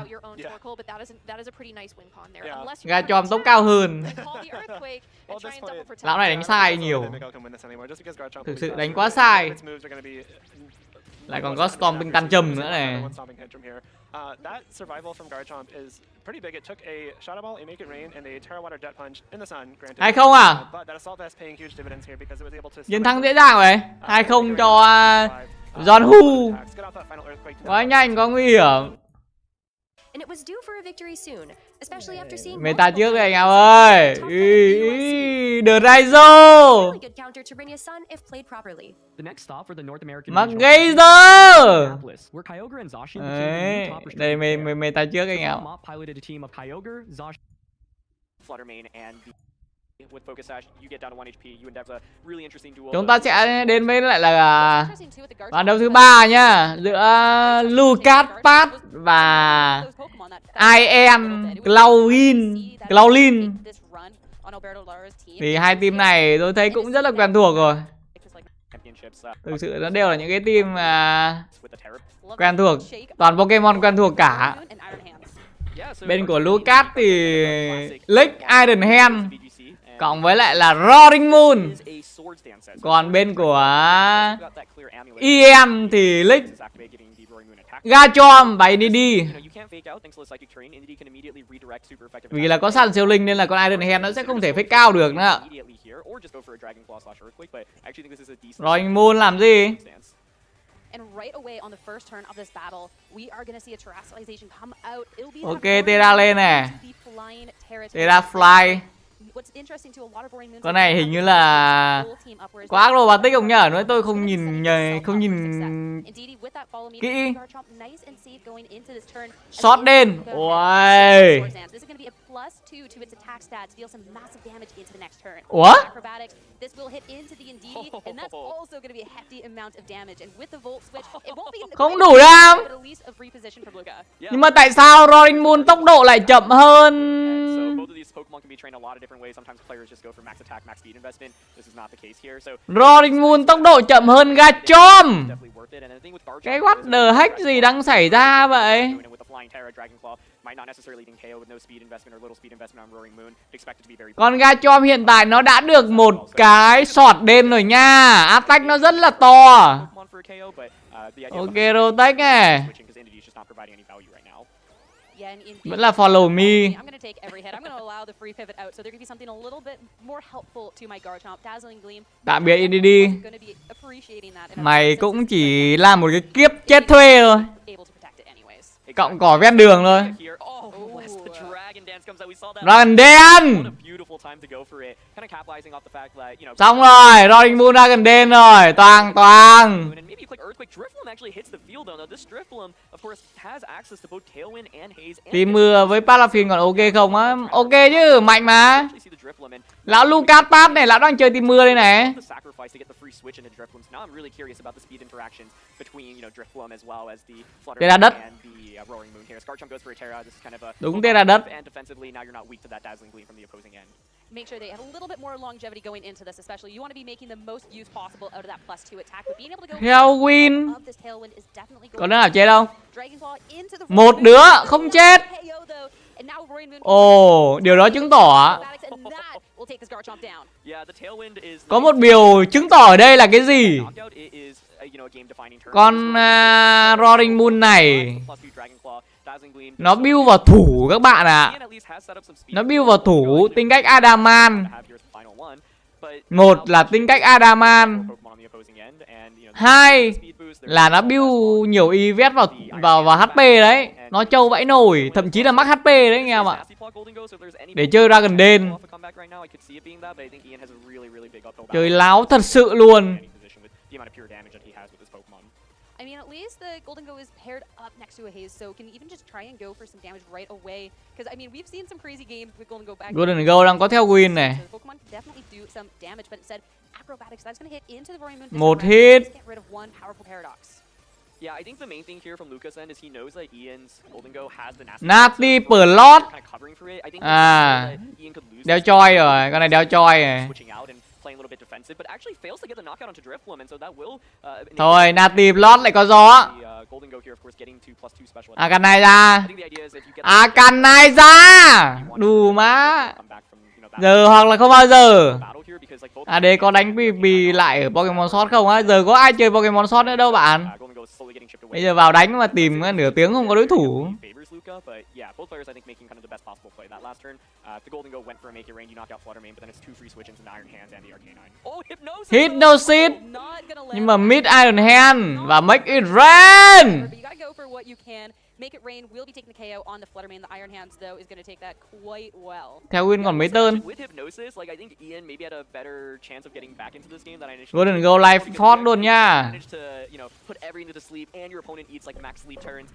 Garchomp tốc cao hơn. Lão này đánh sai nhiều. Thực sự đánh quá sai. Lại còn có Stomping Tantrum nữa này.
That survival from Garchomp is pretty big. It took a Shadow Ball, a Make It Rain, and a Terrawater Jet Punch in the sun, granted.
2-0 à?
But that Assault Vest paying huge dividends here because it was able to
chiến thắng dễ dàng vậy. 2-0 cho John Hu. Quá nhanh, quá nguy hiểm. Meta trước rồi anh em ơi. The Raizo. Mắc Geyser. Đây meta trước anh em. Chúng ta sẽ đến với lại là ván đấu thứ 3 nhá, giữa Lucas Pat và IM Claulin. Thì hai team này tôi thấy cũng rất là quen thuộc rồi. Thực sự nó đều là những cái team quen thuộc, toàn Pokemon quen thuộc cả. Bên của Lucas thì Lick Iron Hand cộng với lại là Roaring Moon. Còn bên của EM thì Lick Garchomp và Indy. Vì là có sàn siêu linh nên là con Iron Hand nó sẽ không thể fake cao được nữa. Roaring Moon làm gì? Ok, Tera lên nè. Tera fly. Con này hình như là có acrobatic không nhở? Nói tôi không nhìn kỹ. Shot đen. Ôi. Ủa? Không đủ đam. Nhưng mà tại sao Roaring Moon tốc độ lại chậm hơn? Roaring Moon tốc độ chậm hơn Garchomp. Cái what the heck gì đang xảy ra vậy? Con Garchomp hiện tại nó đã được một cái sọt đen rồi nha. Attack nó rất là to. Ok, Rotech này. Vẫn là follow me. Tạm biệt Indy. Mày cũng chỉ là một cái kiếp chết thuê thôi. Cộng cỏ ven đường thôi. Dragon Dance. Xong rồi, Roaring Moon Dragon Dance rồi. Toàn toàn. Team mưa với Paraffin còn ok không á? Ok chứ, mạnh mà. Lão Lucas Pat này, lão đang chơi team mưa đây này. Đây là đất. Đúng, đây là đất. Make sure they have a little bit more longevity going into this, especially you want to be making the most use possible out of that +2 attack, but being able to go Tailwind. Còn đứa nào chết không? Một đứa không chết. Ồ, điều đó chứng tỏ có một điều chứng tỏ ở đây là cái gì? Con Roaring Moon này nó build vào thủ các bạn ạ. Nó build vào thủ tính cách Adamant. Một là tính cách Adamant. Hai là nó build nhiều event vào HP đấy. Nó trâu vãi nổi, thậm chí là mắc HP đấy anh em ạ. Để chơi Dragon Dance. Chơi láo thật sự luôn. I mean, at least the Golden Go is paired up next to a Haze, so can even just try and go for some damage right away. Because I mean, we've seen some crazy games with Golden Go back. Golden Go đang có theo win này. Pokemon can definitely do some damage, but instead acrobatics that's going to hit into the Roaring Moon. Một hit. Get rid of one powerful paradox. Yeah, I think the main thing here from Lucas' end is he knows that Ian's Golden Go has the Nasty Plot. À, đeo choi rồi, con này đeo choi rồi. Thôi, Native Plot lại có gió. À, cần này ra. À, cần này ra. Đủ má. Giờ hoặc là không bao giờ. À, đấy có đánh PvP lại ở Pokemon Sword không á? Giờ có ai chơi Pokemon Sword nữa đâu bạn. Bây giờ vào đánh mà tìm nửa tiếng không có đối thủ. Hypnosis. Nhưng mà mid Iron Hand và make it rain.
make it rain. Will be taking the KO on the Fluttermane. The Iron Hands though is going to take that quite well.
Theo Win còn mấy turn.
With hypnosis, like I think Ian maybe had a better chance of getting back into this game than I initially.
Golden Go life force luôn nha.
Managed to, you know, put everything to sleep and your opponent eats like max sleep turns.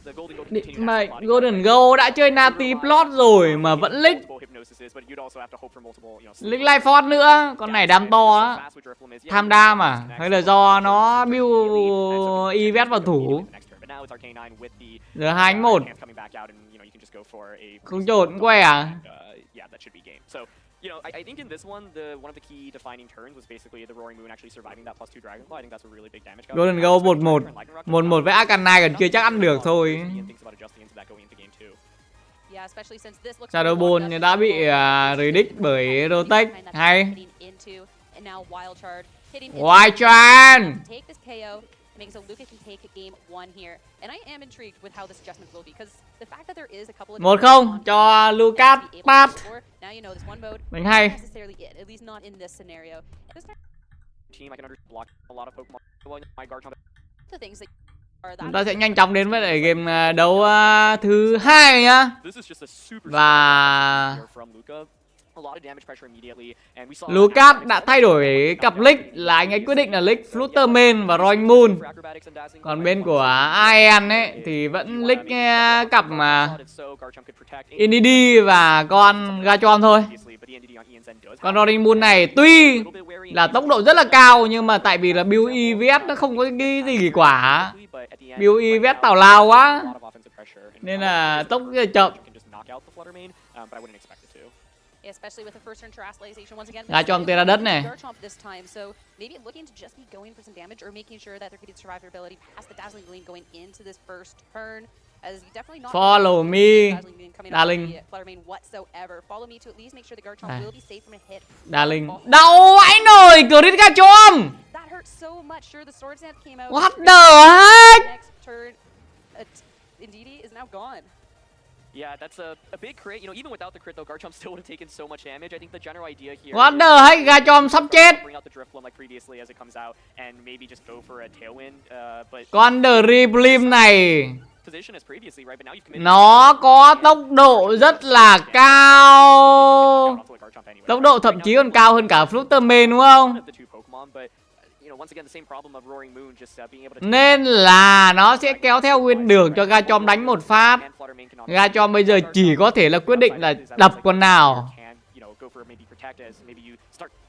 The Golden Go continue.
Mà Golden Go đã chơi Nati plot rồi mà vẫn lick. Lick life force nữa, con này đam to á. Tham đam à? Hay là do nó build event vào thủ? Giờ 2-1. Không trộn que à?
You know, I think in this one, one of the key defining turns was basically the Roaring Moon actually surviving that +2 Dragonfly. I think that's a really big damage.
Golden Go 1-1. 1-1 với Arcanine còn chưa chắc ăn được thôi. Shadow Ball đã bị predict bởi Rotech. Hay. Wild Chan.
Making so Luca can take game 1 here. And I am intrigued with how this adjustment will be because the fact that there is a couple of
1-0 cho Lucas pass.
Now you know this one mode.
Mình hay.
Necessarily it, at least not in this scenario.
Team I can block a lot of Pokemon. My guard
the things that
chúng ta sẽ nhanh chóng đến với lại game đấu thứ 2 nhá. Và Lucas đã thay đổi cặp league, là anh ấy quyết định là league Fluttermane và Roaring Moon. Còn bên của Ian ấy thì vẫn league cặp mà Indy và con Gachon thôi. Con Roaring Moon này tuy là tốc độ rất là cao nhưng mà tại vì là build EVS nó không có cái gì quả. Build EVS tào lao quá nên là tốc rất là chậm.
Especially with the first turn terrestrialization once again.
Gachon tera đất này.
This time, so maybe looking to just be going for some damage or making sure that there could be survivability past the Dazzling Gleam going into this first turn. As you definitely not
follow me, darling.
Fluttermane whatsoever. Follow me to at least make sure the Garchomp will be safe from a hit.
Darling. Đau vãi nồi, crit Gachomp.
That hurt so much. Sure, the Sword Dance came out.
What the heck?
Next turn, Indeedee is now gone.
Yeah, that's a big crit. You know, even without the crit though, Garchomp still would have taken so much damage. I think the general idea here.
What the heck? Gachomp sắp chết.
Bring out the Drifloon like previously as it comes out and maybe just go for a tailwind. But
con Drifloon này
position as previously, right? But now you've committed.
Nó có tốc độ rất là cao. Tốc độ thậm chí còn cao hơn cả Fluttermane đúng không? Nên là nó sẽ kéo theo nguyên đường cho Gachomp đánh một phát. Gachomp bây giờ chỉ có thể là quyết định là đập con nào.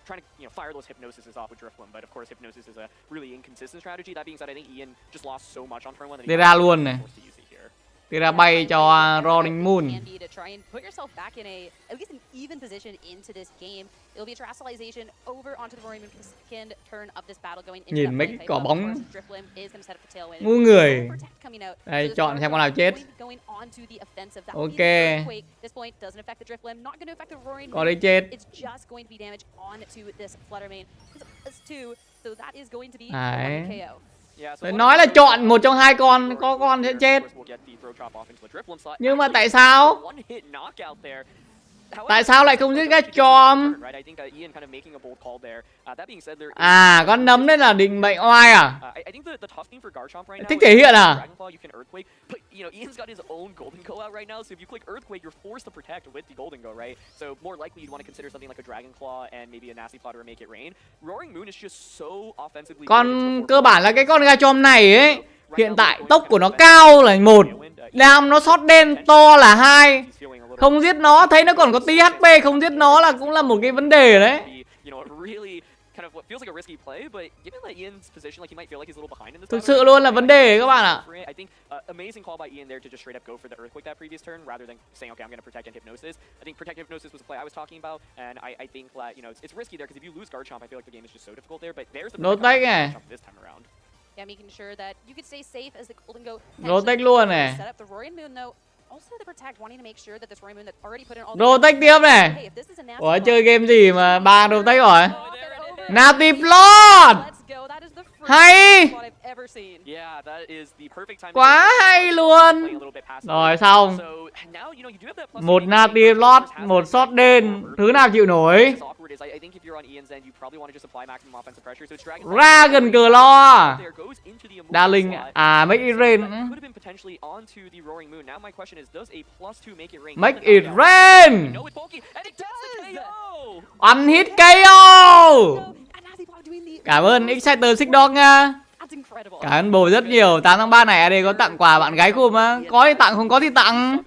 Trying to, you know, fire those hypnosises off with Drifloon, but of course hypnosis is a really inconsistent strategy. That being said, I think Ian just lost so much on turn 1 that
he ra luôn này. Thì ra bay cho Roaring Moon. Nhìn mấy cái cỏ bóng ngu người. Đây, chọn xem con nào chết. Ok. Có đấy chết. Đấy. Phải nói là chọn một trong hai con, có con sẽ chết. Nhưng mà tại sao? Tại sao lại không giết Gachomp? À, con nấm đấy là định mệnh oai à? Thích thể hiện à? Còn cơ bản là cái con Gachomp này ấy, hiện tại tốc của nó cao là 1, đam nó sót đen to là 2. Không giết nó, thấy nó còn có tí HP, không giết nó là cũng là một cái vấn đề đấy. Thực sự luôn là vấn đề các bạn ạ.
Amazing call by Ian there to just straight up go for the earthquake that previous turn rather than saying, okay, I'm going to protect and hypnosis. I think protect and hypnosis was the play I was talking about, and I think that, you know, it's risky there because if you lose Garchomp, I feel like the game is just so difficult there. But there's the Garchomp this time around.
Yeah, making sure that you could stay safe as the Golden Go.
Rotech luôn này.
Set up the Roaring Moon though. Also the protect, wanting to make sure that this Roaring Moon that already put in all.
Rotech tiếp này. Ủa chơi game gì mà 3 Rotech rồi? Nati Plot. Hay. Quá hay luôn. Rồi xong. Một Nati Plot, một shot đen, thứ nào chịu nổi. Dragon Claw.
into the immortal
Darling
slot.
à, make it rain.
Could have been potentially onto the roaring moon. Now my question is, does a +2 make it rain?
Make it rain.
No, it's bulky, and it does the KO.
One hit KO.
And Nazi Block doing the
Cảm ơn Exciter Xích Dog nha.
That's incredible.
Cảm ơn bồ rất nhiều. 8 tháng 3 này AD có tặng quà bạn gái khum á. Có thì tặng, không có thì tặng.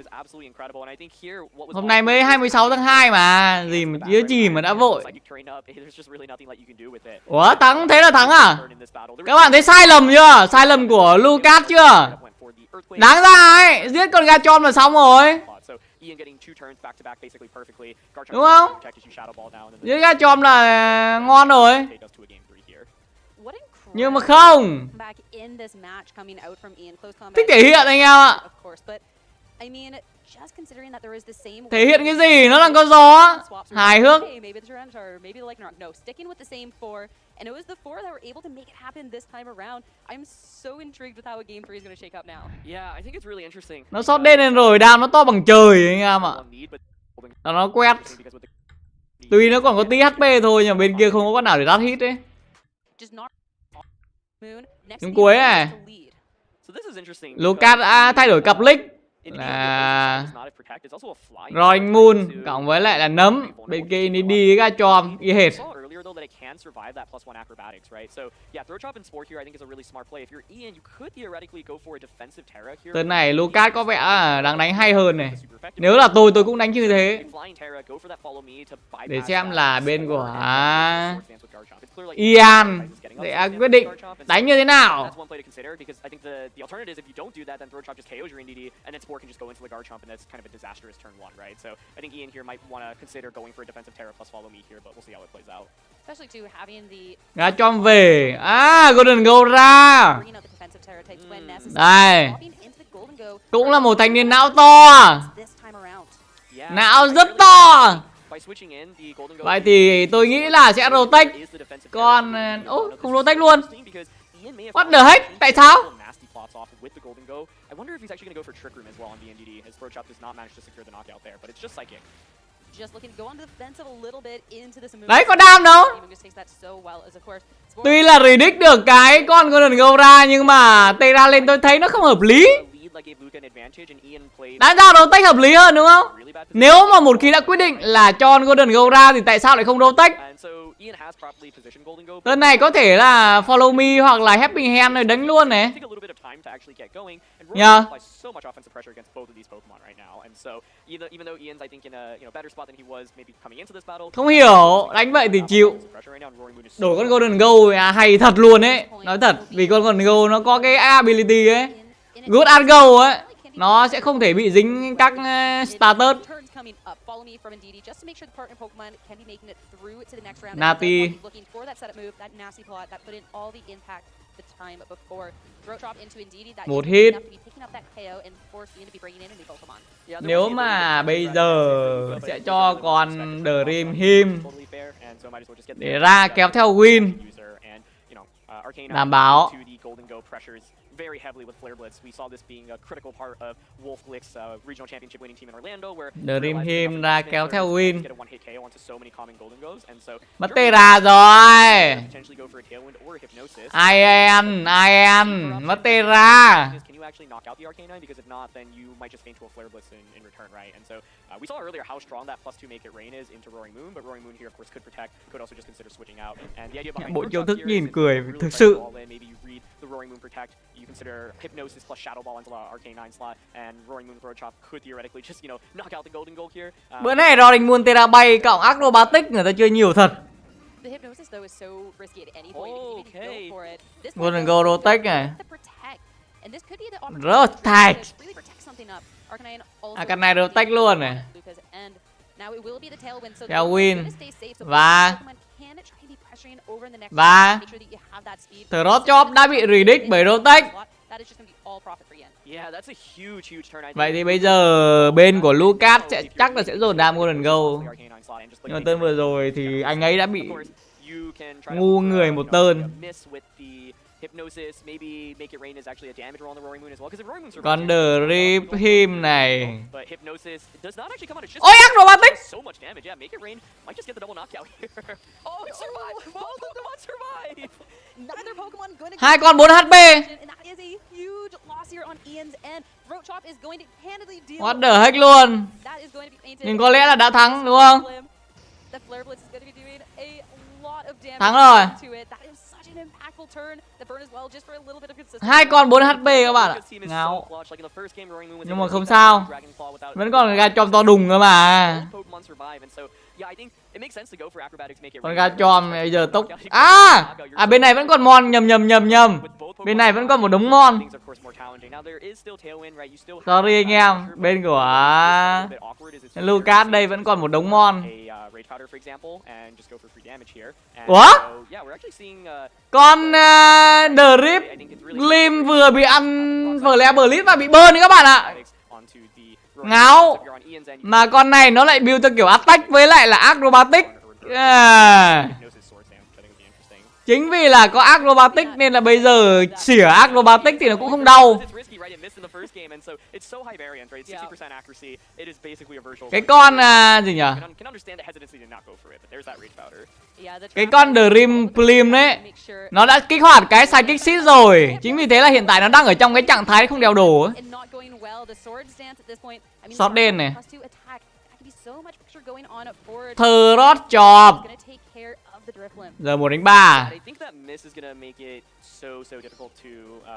Hôm nay mới 26 tháng 2 mà. Gì mà chứa gì mà đã vội. Ủa thắng thế là thắng à? Các bạn thấy sai lầm chưa? Sai lầm của Lucas chưa? Đáng ra ấy, giết con Gachon là xong rồi. Đúng không? Giết Gachon là ngon rồi. Nhưng mà không. Thích thể hiện anh em ạ. Thể hiện cái gì? Nó là con gió. Hài hước.
And it was the four that were able to make it happen this time around. I'm so intrigued with how a game 3 is going to shake up now.
Yeah, I think it's really interesting.
Nó sót đen lên rồi, đam nó to bằng trời anh em ạ. Nó quét. Tuy nó còn có tí HP thôi nhưng bên kia không có con nào để đắt hit đấy. Chúng cuối này. Lucas đã thay đổi cặp lick là Roaring Moon cộng với lại là nấm. Bên kia đi Gachon y hệt.
Though that it can survive that +1 acrobatics, right? So yeah, throw drop and spore here I think is a really smart play. If you're Ian, you could theoretically go for a defensive Terra here.
Tên này Lucas có vẻ đang đánh hay hơn này. Nếu là tôi cũng đánh như thế. Để xem là bên của Ian sẽ quyết định đánh như thế nào. Gachon về. Golden Goal ra. Đây. Cũng là một thanh niên não to. Não rất to. Vậy thì tôi nghĩ là sẽ rotate. Còn không rotate luôn. What the heck? Tại sao? Đấy, có đam đâu. Tuy là predict được cái con Golden Goal ra nhưng mà Terra lên tôi thấy nó không hợp lý. Đáng ra rotate hợp lý hơn đúng không? Nếu mà một khi đã quyết định là cho Golden Goal ra thì tại sao lại không rotate? Tên này có thể là follow me hoặc là helping hand rồi đánh luôn này. Nhờ. Không hiểu, đánh vậy thì chịu. Đổi con Golden Goal hay thật luôn ấy. Nói thật, vì con Golden Goal nó có cái ability ấy. Good at go ấy. Nó sẽ không thể bị dính các status. Nati. Một hit. Nếu mà bây giờ sẽ cho con Dream Him để ra kéo theo win, đảm bảo. Very heavily with Flare Blitz. We saw this being a critical part of Wolf Glick's regional championship winning team in Orlando, where Dream Him ra kéo theo win. Mất Terra rồi. Ian, mất Terra. We saw earlier how strong that +2 make it rain is into Roaring Moon, but Roaring Moon here of course could protect, could also just consider switching out. And the idea behind bộ chiêu thức nhìn cười thực sự. Maybe you read the Roaring Moon protect, you consider Hypnosis plus Shadow Ball into the Arcane 9 slot, and Roaring Moon Throw Chop could theoretically just, knock out the Golden Goal here. Bữa này Roaring Moon Terra bay cộng Acrobatic người ta chơi nhiều thật. Golden Goal rotate này. Rotate. Cái này rotate luôn này. Theo win. Và Throat Chop đã bị predict bởi rotate. Vậy thì bây giờ bên của Lucas chắc là sẽ dồn đam Golden Goal. Nhưng mà turn vừa rồi thì anh ấy đã bị ngu người một turn.
Hypnosis, maybe make it rain is actually a damage roll on the roaring moon as well, because the roaring moon survives.
Còn The Rip này.
But hypnosis does not actually come out. It's just
Ôi, acrobatic.
so much damage. Yeah, make it rain might just get the double knockout here. Oh, it survived. Both of them survive.
Neither Pokemon going to
Hai con 4 HP.
and that is a huge loss here on Ian's end. Throat Chop is going to handily deal.
What the heck luôn.
That is going to be painted.
Nhưng có lẽ là đã thắng đúng không?
The Flare Blitz is going to be doing a lot of damage
Thắng rồi.
to it. That is such an impactful turn. The burn as well, just for a little bit of consistency.
Hai con 4 HP các bạn ạ. Ngáo. Nhưng mà không sao. Vẫn còn gà chom to đùng cơ mà. Con gà chom bây giờ tốc. À bên này vẫn còn mon, nhầm. Bên này vẫn còn một đống mon. Sorry anh em, bên của Lucas đây vẫn còn một đống mon. Ủa? Con The Rip Lim vừa bị ăn Flare Blitz và bị bơn đấy các bạn ạ. Ngáo. Mà con này nó lại build theo kiểu attack với lại là acrobatic. Chính vì là có acrobatic nên là bây giờ xỉa acrobatic thì nó cũng không đau. Cái con gì nhỉ? Cái con Dream Plim đấy, nó đã kích hoạt cái Psychic Seed rồi. Chính vì thế là hiện tại nó đang ở trong cái trạng thái không đeo đồ ấy. Shot đen này. Throat Chop. Giờ 1-3.
So difficult to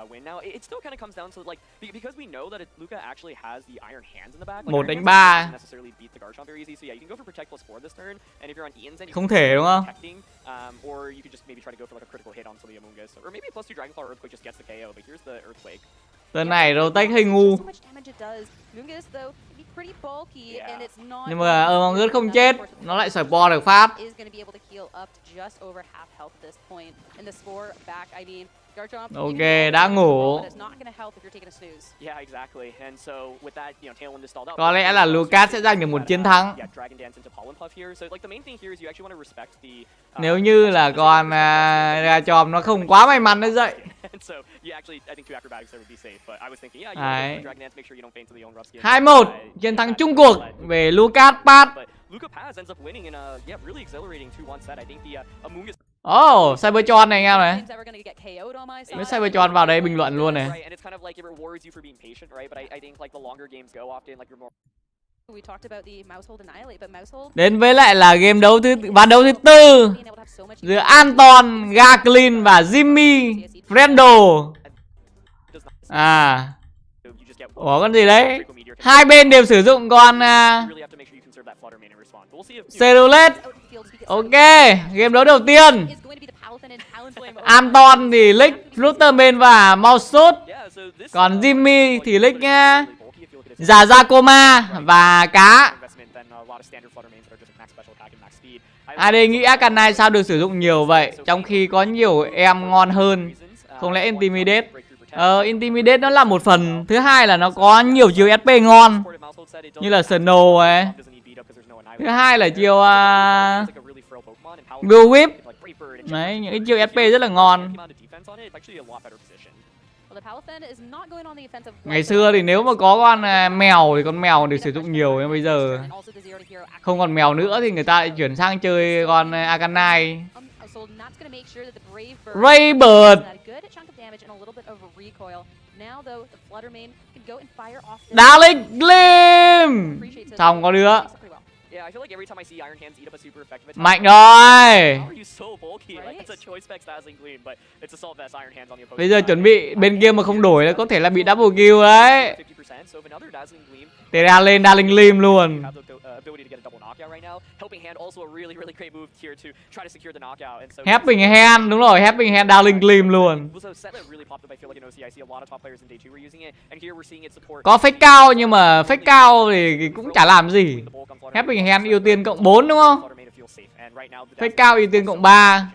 win now. It still kind of comes down to like because we know that Luca actually has the iron hands in the back.
1-3.
Necessarily beat the Garchomp very easy. So yeah, you can go for protect +4 this turn, and if you're on Ian's end,
không thể đúng không?
Or you could just maybe try to go for like a critical hit onto the Amoonguss, or maybe +2 Dragonflower Earthquake just gets the KO. But here's the Earthquake.
Lần này rotate hơi ngu. Nhưng mà Amoonguss không chết, nó lại support được phát. Ok, đã ngủ. Có lẽ là Lucas sẽ giành được một chiến thắng. Nếu như là con Garchomp nó không quá may mắn đấy dậy. 2-1, chiến thắng chung cuộc về Lucas Pass. Oh, Cybertron này anh em này. Nếu Cybertron vào đây bình luận luôn này. Đến với lại là game đấu ván đấu thứ tư giữa Anton, Gaklin và Jimmy Frendo. Ủa con gì đấy? Hai bên đều sử dụng con Scarlet. Ok, game đấu đầu tiên. Anton thì lick Flutterman và Mouseshot. Còn Jimmy thì lick Coma và cá. AD nghĩ Arcanine sao được sử dụng nhiều vậy, trong khi có nhiều em ngon hơn. Không lẽ Intimidate? Intimidate nó là một phần. Thứ hai là nó có nhiều chiêu SP ngon, như là Snow ấy. Thứ hai là chiêu Blue Whip. Đấy, những cái chiêu SP rất là ngon. Ngày xưa thì nếu mà có con mèo thì con mèo được sử dụng nhiều, nhưng bây giờ không còn mèo nữa thì người ta lại chuyển sang chơi con Arcanine. Raybird. Darling Gleam. Xong có đứa. Mạnh rồi. Bây giờ chuẩn bị bên kia mà không đổi là có thể là bị double kill đấy. Tera lên Darling Gleam luôn. Helping Hand, đúng rồi, Helping Hand Darling Gleam luôn. Có fake cao nhưng mà fake cao thì cũng chả làm gì. Helping Hand ưu tiên cộng 4 đúng không? Fake cao ưu tiên cộng 3.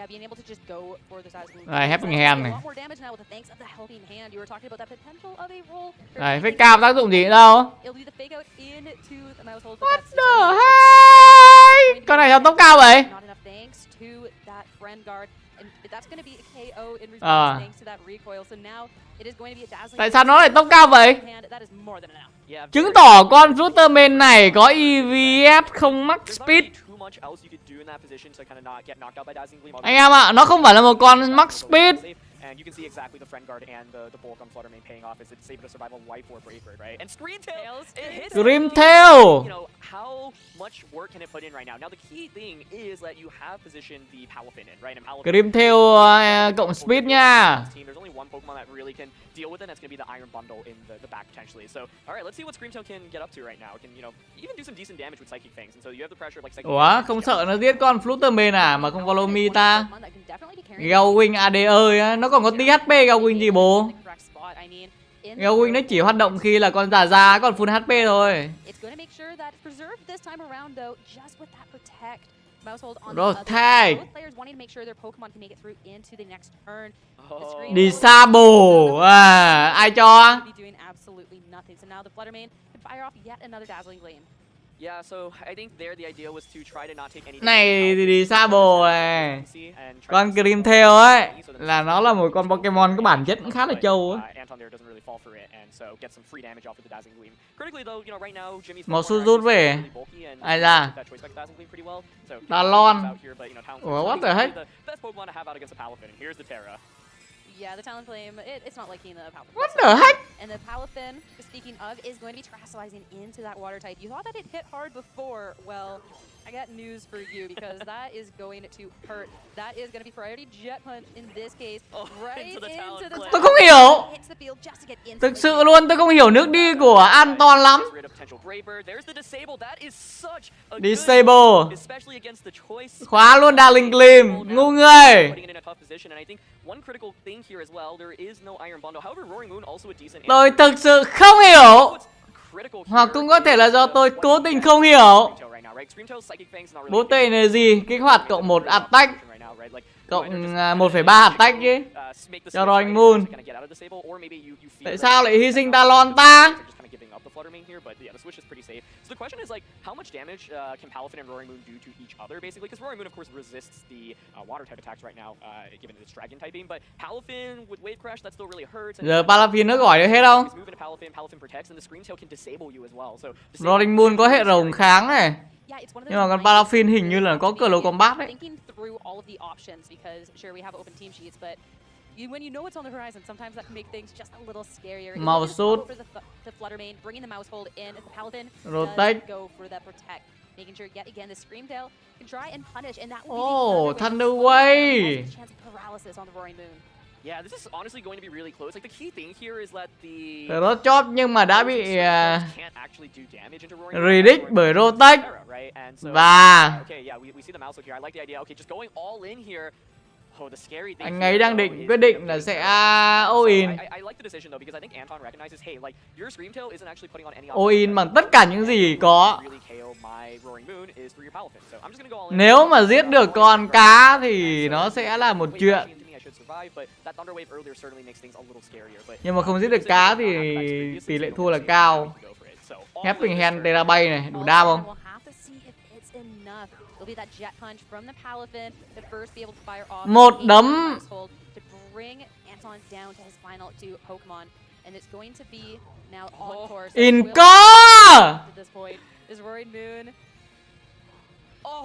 yeah, being able to just go for the dazzling
Này, helping hand này.
a lot more damage now with the thanks of the helping hand. You were talking about that potential of a roll.
Này, fake cao tác dụng gì nữa đâu.
It'll do the fake out into the mouse hold.
What the heck? Con này sao tốc cao vậy?
Not enough thanks to that friend guard, and that's going to be a KO in response thanks to that recoil. So now it is going to be a dazzling.
Tại sao nó lại tốc cao vậy?
That is more than enough.
Yeah,
Chứng tỏ con Flutterman này có EVF không max speed. Anh em ạ, nó không phải là một con max speed.
And you can see exactly the friend guard and the bulk on Flutterman paying off as it's able to survive a wipe or brave bird, right? And Scream Tails, it hits.
Scream Tail.
You know, how much work can it put in right now? Now the key thing is that you have positioned the Palafin in, right? And Palafin
Scream Tail cộng speed nha.
There's only one Pokemon that really can deal with it, and that's going to be the Iron Bundle in the back potentially. So, all right, let's see what Scream Tail can get up to right now. It can, you know, even do some decent damage with Psychic Fangs, and so you have the pressure of like Psychic.
Ủa, không sợ nó giết con Flutterman à mà không follow me ta? Gowing AD ơi á, nó còn có tí HP Gowing gì bố? Gowing nó chỉ hoạt động khi là con già còn full HP thôi. Protect. Disable. À, ai cho?
Yeah, so I think there the idea was to try to not take any.
Này thì Disable này. Con Scream Tail ấy là nó là một con Pokemon có bản chất cũng khá là trâu á. Một sút rút về. Ai ra? Talon. Ủa, what the heck?
Yeah, the Talonflame, it's not liking the Palafin.
What the heck?
And the Palafin, speaking of, is going to be terrestrializing into that water type. You thought that it hit hard before. Well, I got news for you because that is going to hurt. That is going to be priority jet punch in this case. Right into the Talonflame.
Tôi không hiểu. Thực sự luôn, tôi không hiểu nước đi của Anton lắm. Disable. Khóa luôn Darling Gleam. Ngu người. Tôi thực sự không hiểu. Hoặc cũng có thể là do tôi cố tình không hiểu. Bố tệ này gì? Kích hoạt cộng 1 attack. Cộng 1,3 attack chứ. Cho rồi anh Moon. Tại sao lại hy sinh Talon ta?
Flutterman here, but yeah, the switch is pretty safe. So the question is like, how much damage can Palafin and Roaring Moon do to each other, basically? Because Roaring Moon, of course, resists the water type attacks right now, given its dragon typing. But Palafin with Wave Crash, that still really hurts.
Giờ Palafin nó gọi được hết không?
Palafin protects, and the Scream Tail can disable you as well. So
Roaring Moon có hệ rồng kháng này. Nhưng mà con Palafin hình như là có Close Combat đấy.
When you know it's on the horizon, sometimes that can make things just a little scarier.
Mouse suit.
The Fluttermane, bringing the mouse hold in. The Paladin
Rotate.
go for that protect, making sure yet again the Scream Tail can try and punish, and that will
Oh, Thunder Wave.
Chance of paralysis on the Roaring Moon.
Yeah, this is honestly going to be really close. Like the key thing here is that the
nó chóp nhưng mà đã bị Redict bởi Rotate. Và anh ấy đang quyết định là sẽ all in. All in bằng tất cả những gì có. Nếu mà giết được con cá thì nó sẽ là một chuyện. Nhưng mà không giết được cá thì tỷ lệ thua là cao. Helping Hand Tera bay này, đủ đam không? Một đấm. Inco.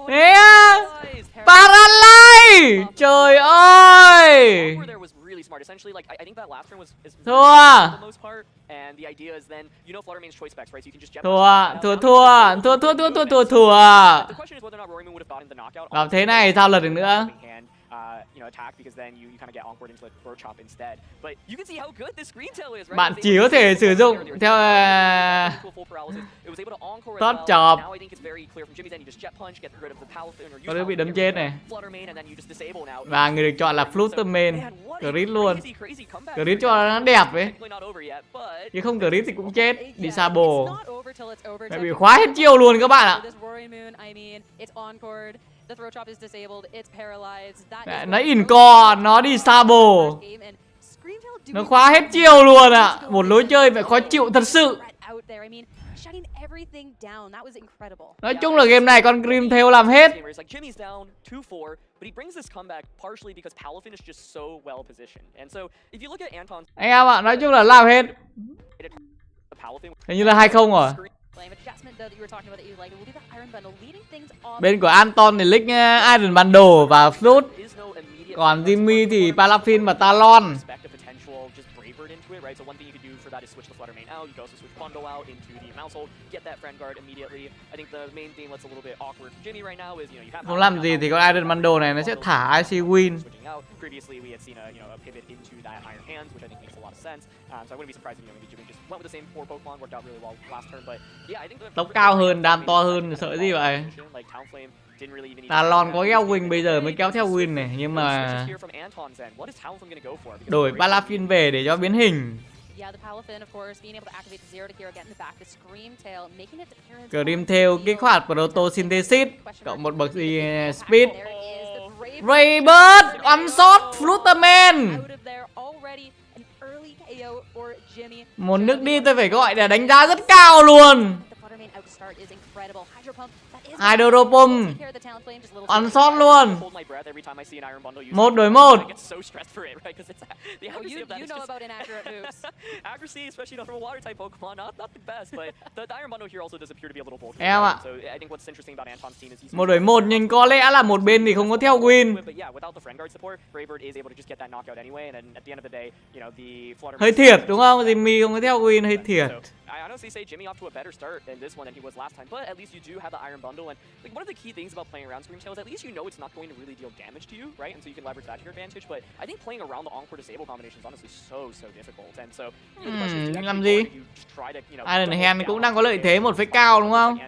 Yeah. Paralyze. Trời ơi. Thua. Thua. Làm thế này sao lật được nữa? Bạn chỉ có thể sử dụng theo top chop. Có đứa bị đấm chết này. Và người được chọn là Flutterman. Crit luôn. Crit cho nó đẹp ấy. Chứ không crit thì cũng chết. Disable. Mẹ bị khóa hết chiêu luôn các bạn ạ.
The throw chop is disabled. It's paralyzed. That
Nó incore, nó disable. Nó khóa hết chiêu luôn ạ. Một lối chơi phải khó chịu thật sự. Nói chung là game này con Grim theo làm hết. Anh em ạ, nói chung là làm hết. Hình như là 2-0 rồi. Bên của Anton thì lick Iron Bundle và Flood. Còn Jimmy thì Paraffin và Talon. Không làm gì thì con Iron Bundle này nó sẽ thả IC Win. Tốc cao hơn, đam to hơn, sợ gì vậy? Talon có gheo Win bây giờ mới kéo theo Win này. Nhưng mà đổi Paraffin về để cho biến hình. Grim theo kích hoạt Photosynthesis cộng một bậc gì Speed. Raybird one shot Flutterman. Một nước đi tôi phải gọi là đánh giá rất cao luôn. Hydropump on shot luôn. 1 đối 1. Em ạ, 1 đối 1 nhưng có lẽ là một bên thì không có theo Win. Hơi thiệt đúng không? Jimmy không có theo Win hơi thiệt.
I honestly say Jimmy off to a better start in this one than he was last time, but at least you do have the Iron Bundle, and like one of the key things about playing around Scream Tail is at least you know it's not going to really deal damage to you, right? And so you can leverage that to your advantage. But I think playing around the Encore disable combination is honestly so difficult, and so
làm gì? Iron Hand cũng đang có lợi thế một phép cao đúng không?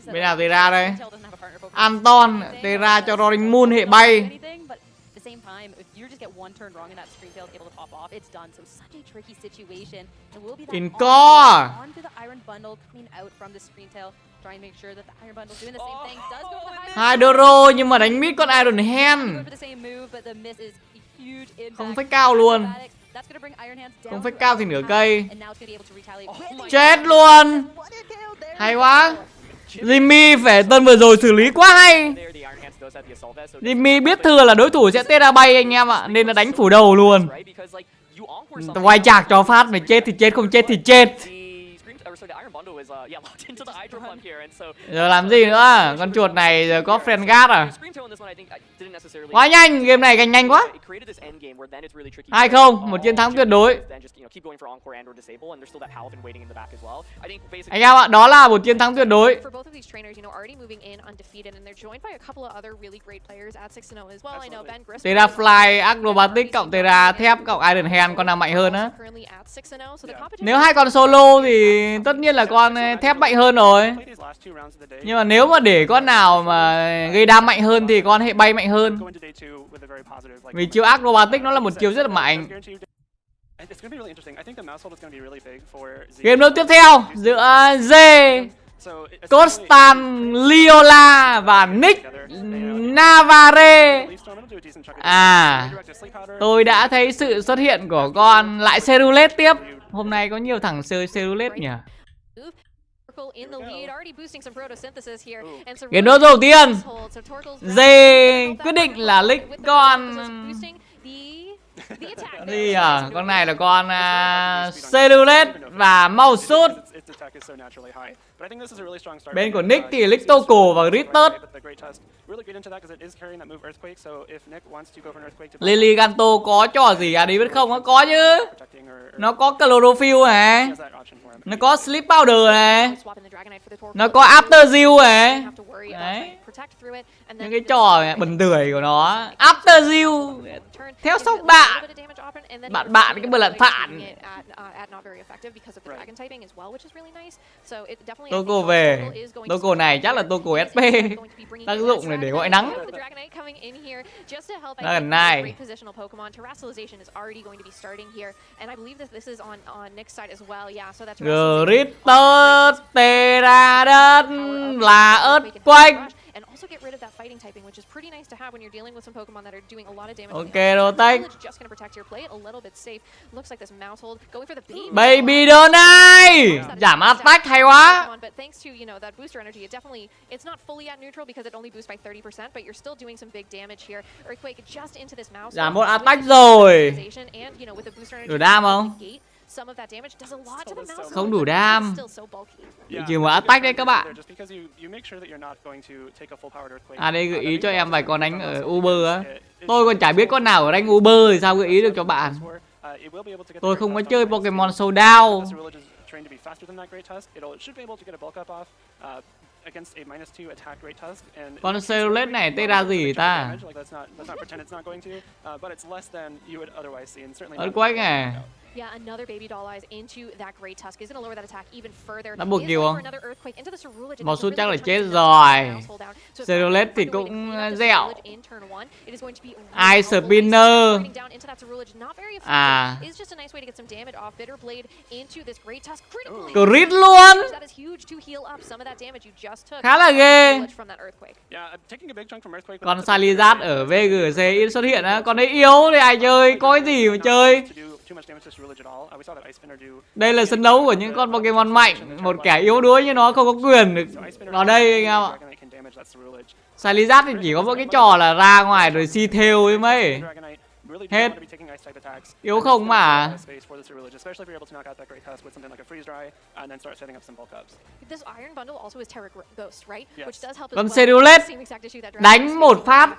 Bên nào Tera đây? Anton, Tera cho Roaring Moon hệ bay.
Same time, if you just get one turn wrong and that Scream Tail is able to pop off, it's done. So such a tricky situation. And will be that onto the Iron Bundle coming out from the Scream Tail, trying to make sure that the Iron Bundle doing the same thing. Does go for the
Hydro nhưng mà đánh mid con Iron Hand. Không phách cao luôn. Không phách cao thì nửa cây. Chết luôn. Hay quá. Jimmy phải tân vừa rồi xử lý quá hay. Jimmy biết thừa là đối thủ sẽ Tera bay anh em ạ, nên là đánh phủ đầu luôn. Quay chạc cho phát, mày chết thì chết, không chết thì chết. Giờ làm gì nữa? Con chuột này giờ có friend guard à? Quá nhanh, game này gành nhanh quá. 2-0, một chiến thắng tuyệt đối. Anh em ạ, đó là một chiến thắng tuyệt đối. Tera Fly, Acrobatic cộng Tera Thép cộng Iron Hand, con nào mạnh hơn á? Nếu hai con solo thì tất nhiên là con Thép mạnh hơn rồi. Nhưng mà nếu mà để con nào mà gây đam mạnh hơn thì con hệ bay mạnh hơn. Vì chiêu Acrobatic nó là một chiêu rất là mạnh. Game đấu tiếp theo giữa Giới, Constan, Liola và Nick Navarre. Tôi đã thấy sự xuất hiện của con lại Scarlet tiếp. Hôm nay có nhiều thằng chơi Scarlet nhỉ. Game đấu đầu tiên, Giới quyết định là lick con gì à? Con này là con Scarlet và mau sút. Bên của Nick thì lick Toco và Ritter. Lily Ganto có trò gì à? Đi biết không? Có chứ. Nó có Chlorophyll này. Nó có Sleep Powder này. Nó có After Zeal này. Đấy. Những cái trò bẩn tưởi của nó. After Zeal. Theo sóc bạn. Bạn cái bật lặn phản. Toko về. Toko này chắc là Toko SP. Tác dụng này để gọi nắng. Nó gần này. Gritter Terradet là earthquake.
And also get rid of that fighting typing, which is pretty nice to have when you're dealing with some Pokemon that are doing a lot of damage.
Okay, rotate.
Just gonna protect your play a little bit safe. Looks like this mouse hold going for the
baby đơn này. Giảm attack hay quá.
But thanks to, you know, that booster energy, it definitely, it's not fully at neutral because it only boosts by 30%, but you're still doing some big damage here. Earthquake just into this mouse.
Giảm một attack rồi.
And, you know, with the booster energy.
Đủ đam không?
Some of that damage does a lot to the mouse.
Không đủ đam. Chỉ một attack đấy các bạn. À đây gợi ý cho em vài con đánh ở Uber á. Tôi còn chả biết con nào ở đánh Uber thì sao gợi ý được cho bạn. Tôi không có chơi Pokemon Showdown. Con Scarlet này tên ra gì ta? Earthquake này.
Yeah, another baby doll eyes into that great tusk is going to lower that attack even further.
Đã buộc kill không? Một số chắc là chết rồi. Scarlet thì cũng dẻo. Ice Spinner. À. Crit luôn. Khá là ghê. Con Charizard ở VGC ít xuất hiện á. Con đấy yếu thì ai chơi, có cái gì mà chơi. Đây là sân đấu của những con Pokemon mạnh. Một kẻ yếu đuối như nó không có quyền được vào đây anh em ạ. Charizard thì chỉ có một cái trò là ra ngoài rồi si theo ấy mấy. Hết. Yếu không mà. Con Scarlet đánh một phát,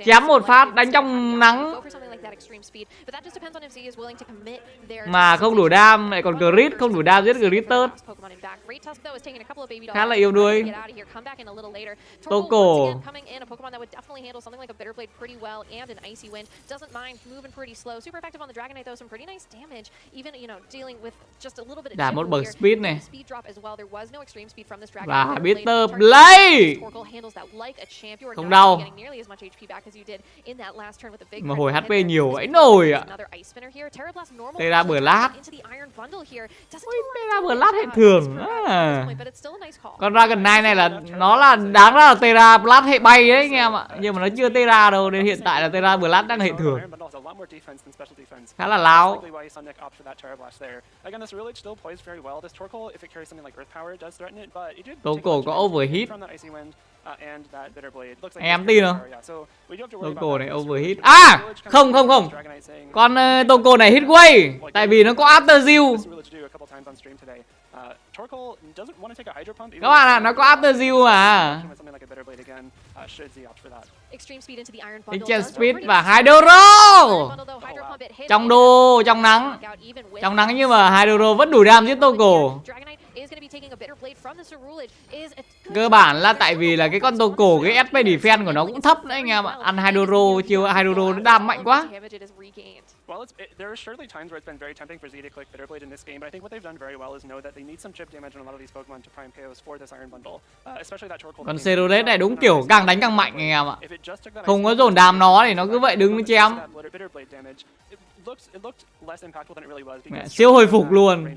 chém một phát, đánh trong nắng mà không đủ đam, lại còn crit không đủ đam giết Gritter. Khá là yếu đuối. Toko
and an icy wind. Doesn't mind moving pretty slow. Super effective on the Dragonite though, some pretty nice damage. Even, you know, dealing with just a little bit of
đã một bậc speed này.
Speed drop as well. There was no extreme speed from this Dragonite.
Và Bitter Play. Không đau. Mà hồi HP nhiều ấy nổi ạ. Đây ra bờ lát. Ôi, đây ra bờ lát hệ thường. Con Dragonite này là nó là đáng ra là Terra Blast hệ bay đấy anh em ạ. Nhưng mà nó chưa Terra đâu nên hiện tại là Terra Blast đang hệ thường. Khá là láo. Toko có overheat. Em tin không? Toko này overheat. À! Không. Con Toko này hit way. Tại vì nó có after zill. Các bạn ạ, nó có after zill mà. Extreme Speed và Hydro. Trong nắng. Trong nắng nhưng mà Hydro vẫn đủ đam giết Toko. Cơ bản là tại vì là cái con Toko, cái SP defense của nó cũng thấp đấy anh em ạ. Ăn Hydro, chiêu Hydro nó đam mạnh quá.
Well, there are certainly times where it's been very tempting for Z to click Bitter Blade in this game, but I think what they've done very well is know that they need some chip damage on a lot of these Pokemon to prime KOs for this Iron Bundle, especially that Torkoal.
Còn Scarlet này đúng kiểu càng đánh càng mạnh anh em ạ. Không có dồn đam nó thì nó cứ vậy đứng chém. Siêu hồi phục luôn.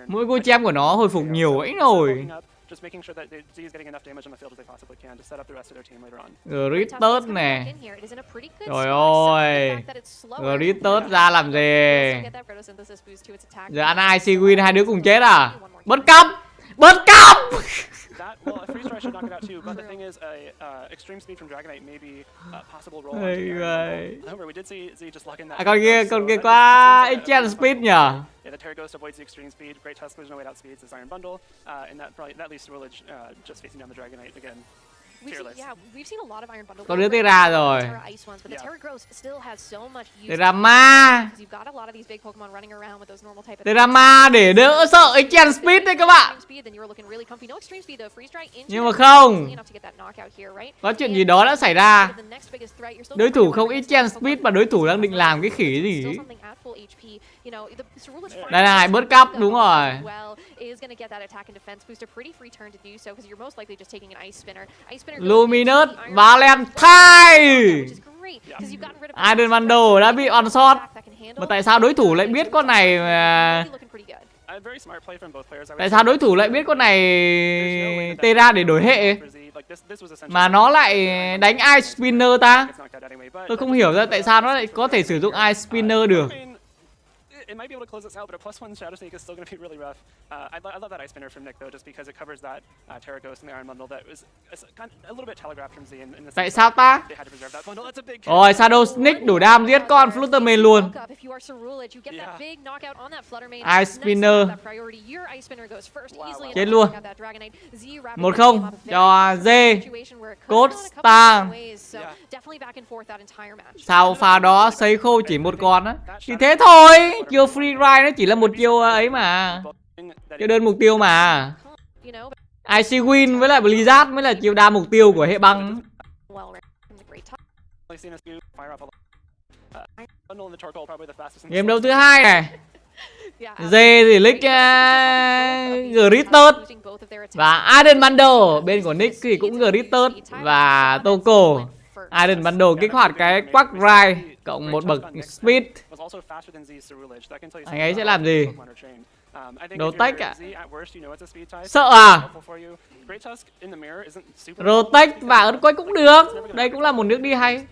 Mỗi cú chém của nó hồi phục nhiều ấy rồi. Gritter này. Trời ơi. Gritter ra làm gì? Giờ ăn Icy Win hai đứa cùng chết à? Bất cấp. Con kia quá Extreme Speed nhỉ?
Yeah, the Terra Ghost avoids the extreme speed. Great Tusk, there's no way it outspeeds this Iron Bundle, and that leaves Rillage just facing down the Dragonite again.
Có đứa
Terra rồi. Terra ma. Terra ma để đỡ sợ Extreme Speed đấy các bạn. Nhưng mà không. Có chuyện gì đó đã xảy ra. Đối thủ không Extreme Speed mà đối thủ đang định làm cái khỉ gì. Đây này, bớt cắp, đúng rồi. Luminous Valentine. Iron Bundle đã bị onshot. Mà tại sao đối thủ lại biết con này mà... Tại sao đối thủ lại biết con này tê ra để đổi hệ? Mà nó lại đánh Ice Spinner ta? Tôi không hiểu ra tại sao nó lại có thể sử dụng Ice Spinner được.
It might be able to close this out, but a +1 Shadow Sneak is still going to be really rough. I love that Ice Spinner from Nick though, just because it covers that Terra Ghost and the Iron Bundle that was a little bit telegraphed from Z in the
Tại sao ta?
they had to preserve that bundle. That's a big
Rồi Shadow Sneak đủ đam giết con Flutterman luôn. Ice Spinner. Chết luôn. 1-0 cho Z. Code Star. Sau pha đó sấy khô chỉ một con á. Thì thế thôi. Chiêu free ride nó chỉ là một chiêu ấy mà. Chiêu đơn mục tiêu mà. IC Win với lại Blizzard mới là chiêu đa mục tiêu của hệ băng. Game đấu thứ hai này. Dê thì lick Gritter và Iron Bundle. Bên của Nick thì cũng Gritter và Toko. Iron Bundle kích hoạt cái Quack Ride cộng một bậc Speed. Anh ấy sẽ làm gì? Đồ tách à? Sợ à? Rotech và Earthquake cũng được. Đây cũng là một nước đi hay.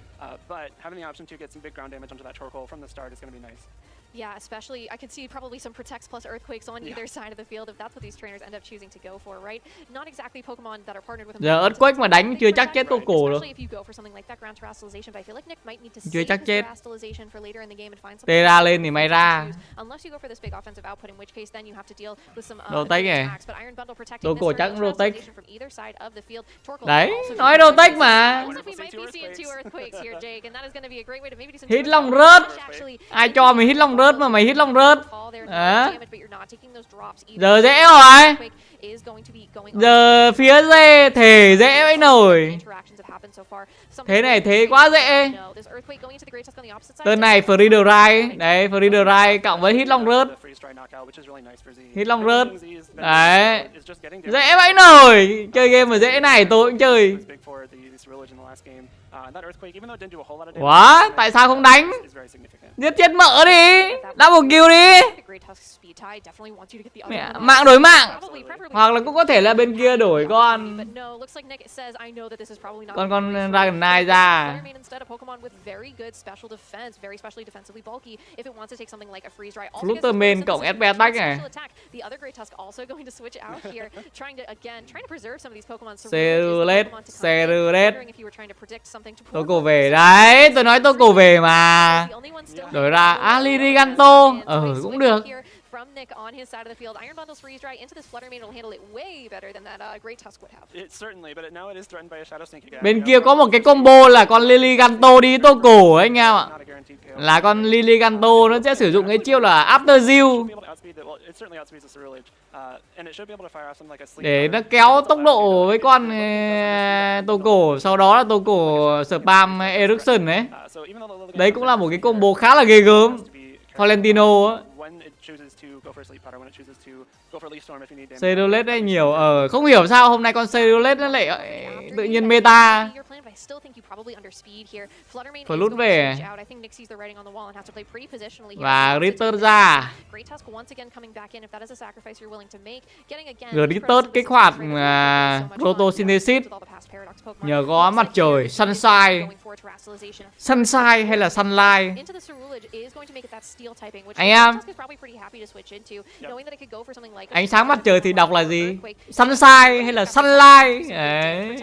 Yeah, especially I can see probably some protects plus earthquakes on either side of the field if that's what these trainers end up choosing to go for, right? Not exactly Pokemon that are partnered with them.
Giờ Earthquake mà đánh chưa chắc chết Toko đâu. Chưa chắc chết. Tê ra lên thì mày ra. Rotech này. Toko chắc Rotech. Đấy, nói Rotech mà. Hit lòng rớt. Ai cho mày hit lòng rớt mà mày hit lòng rớt. Giờ dễ rồi. Giờ phía dê thể dễ vậy nổi. Thế này thế quá dễ. Tên này Freeder Ride. Đấy, Freeder Ride cộng với hit long rớt. Hit long rớt. Đấy. Dễ vậy nổi. Chơi game mà dễ này tôi cũng chơi. Quá, tại sao không đánh? Giết chết mỡ đi. Double kill đi. Mẹ, mạng đổi mạng. Hoặc là cũng có thể là bên kia đổi con Dragonite ra. Flutterman cộng SP attack này. Scarlet. Toko về đấy. Tôi nói Toko về mà. Đổi ra Liriganto. Cũng được.
From Nick on his side of the field, Iron Bundle's freeze dry into this Fluttermane will handle it way better than that Great Tusk would have.
It certainly, but now it is threatened by a Shadow Snake again.
Bên kia có một cái combo là con Liliganto đi Toko ấy anh em ạ. Là con Liliganto nó sẽ sử dụng cái chiêu là After Zeal để nó kéo tốc độ với con Toko. Sau đó là Toko spam Eruption ấy. Đấy cũng là một cái combo khá là ghê gớm. Valentino á. Scarlet đấy nhiều. Không hiểu sao hôm nay con Scarlet nó lại tự nhiên meta. Flute về. Và Ritter ra. Ritter kích hoạt Photosynthesis. Nhờ có mặt trời, Sunshine. Sunshine hay là Sunlight? Anh em, ánh sáng mặt trời thì đọc là gì? Sunshine hay là Sunlight? Đấy.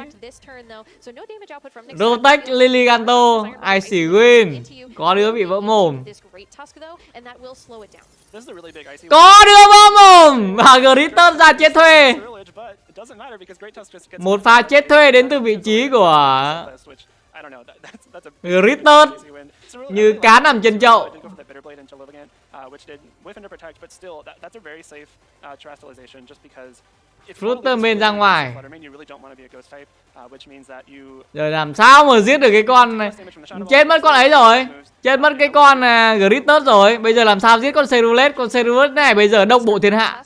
Rotech, Liliganto, IC Win. Có đứa bị vỡ mồm. Có đứa vỡ mồm. Và Gritter ra chết thuê. Một pha chết thuê đến từ vị trí của Gritter. Như cá nằm trên chậu. Flutterman ra ngoài. Rồi làm sao mà giết được cái con này? Chết mất con ấy rồi. Chết mất cái con Gritter rồi. Bây giờ làm sao giết con Scarlet? Con Scarlet này bây giờ đông bộ thiên hạ.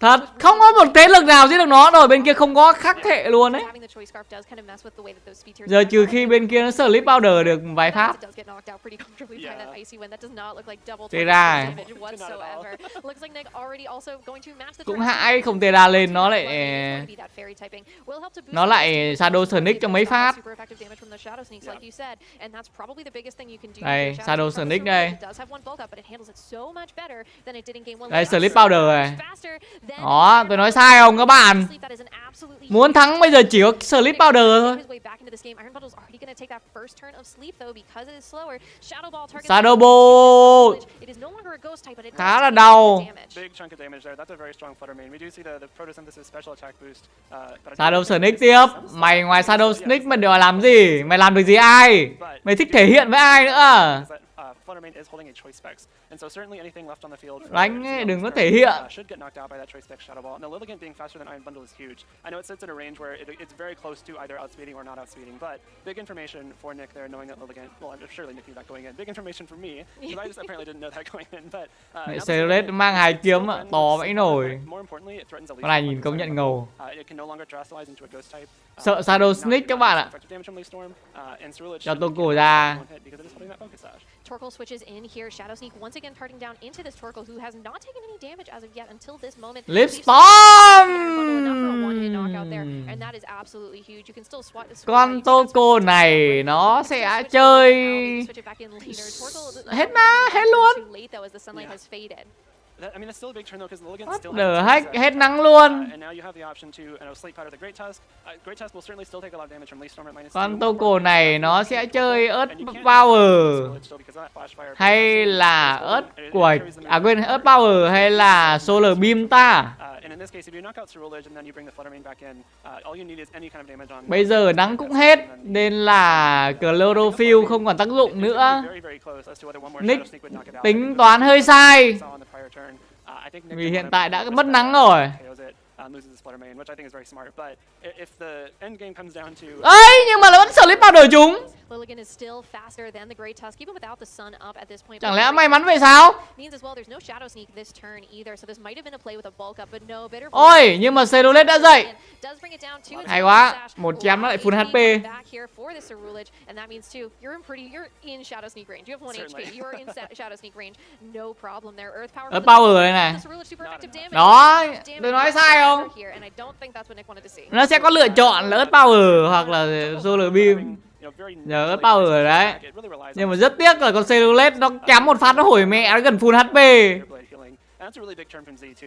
Thật, không có một thế lực nào giết được nó rồi. Bên kia không có khắc hệ luôn ấy. Giờ trừ khi bên kia nó Sleep Powder được vài phát. Tê ra cũng hại, không tê ra lên nó lại Shadow Sonic cho mấy phát. Đây, Shadow Sonic đây. Đây, Sleep Powder này. Đó, tôi nói sai không các bạn? Muốn thắng bây giờ chỉ có Sleep Powder thôi. Shadow Ball khá là đau. Shadow Sonic tiếp. Mày ngoài Shadow Sonic mà đều làm gì? Mày làm được gì ai? Mày thích thể hiện với ai nữa? Đánh ấy, đừng có thể hiện. Scarlet mang 2 kiếm ạ, to vãi nổi. Con này nhìn công nhận ngầu. Sợ Shadow Sonic các bạn ạ. Cho tôi cổ ra.
Torkoal switches in here. Shadow Sneak once again parting down into this Torkoal who has not taken any damage as of yet until this moment.
Lip Storm! Con Torkoal này nó sẽ chơi hết luôn. Đỡ hết nắng luôn. Con Torkoal này nó sẽ chơi Earth Power hay là Earth quẩy, quên, Earth Power hay là Solar Beam ta. Bây giờ nắng cũng hết nên là Chlorophyll không còn tác dụng nữa. Nick tính toán hơi sai vì hiện tại đã mất nắng rồi. Ấy nhưng mà nó vẫn Sleep Powder chúng. Chẳng lẽ may mắn vậy sao? Ôi nhưng mà Scarlet đã dậy. Hay quá, một chém nó lại full HP. Earth Power đây này. Đó, tôi nói sai không? Nó sẽ có lựa chọn là Earth Power hoặc là Solar Beam. Nhờ Earth Power rồi đấy. Nhưng mà rất tiếc là con Scarlet nó chém một phát nó hủy mẹ, nó gần full HP.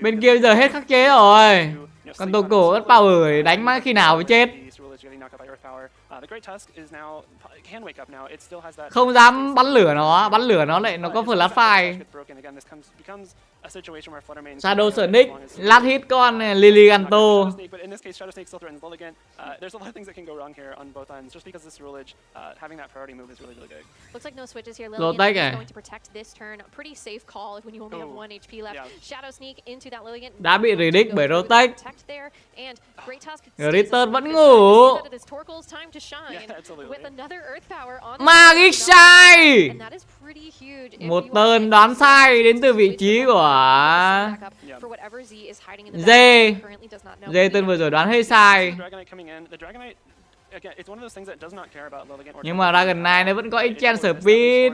Bên kia bây giờ hết khắc chế rồi. Con Torkoal Earth Power đánh mãi khi nào mới chết. Không dám bắn lửa nó lại nó có flash fire. Shadow Sonic last hit con Liliganto. Lô tách này. Đã bị predict bởi Rotech. Gritter vẫn ngủ. Magic sai. Một turn đoán sai đến từ vị trí của Dê. Dê turn vừa rồi đoán hơi sai. Nhưng mà Dragon Knight nó vẫn có Enchant Speed.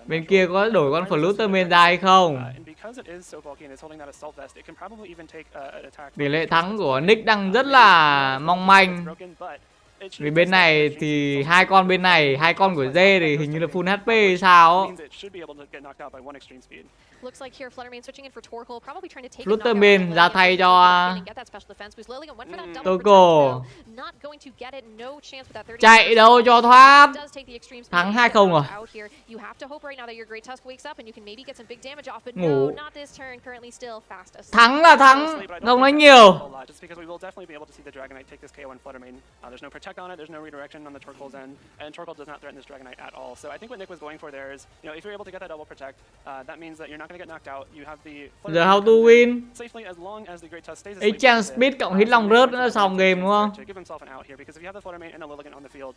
Bên kia có đổi con Flutterman ra hay không? Tỷ lệ thắng của Nick đang rất là mong manh. Vì bên này thì hai con bên này, hai con của Dê thì hình như là full HP hay sao. Flutterman ra thay cho Torkoal. Chạy đâu cho thoát. Thắng 2-0 rồi. Ngủ. Thắng là thắng, không nói nhiều.
protect on it. There's no redirection on the Torkoal's end, and Torkoal does not threaten this Dragonite at all. So I think what Nick was going for there is, you know, if you're able to get that double protect, that means that you're not going to get knocked out. You have the
Giờ how to win.
safely as long as the Great Tusk stays
Ấy chance speed cộng hit lòng rớt nữa là xong game đúng không?
to give himself an out here, because if you have the Fluttermane and a Lilligant on the field,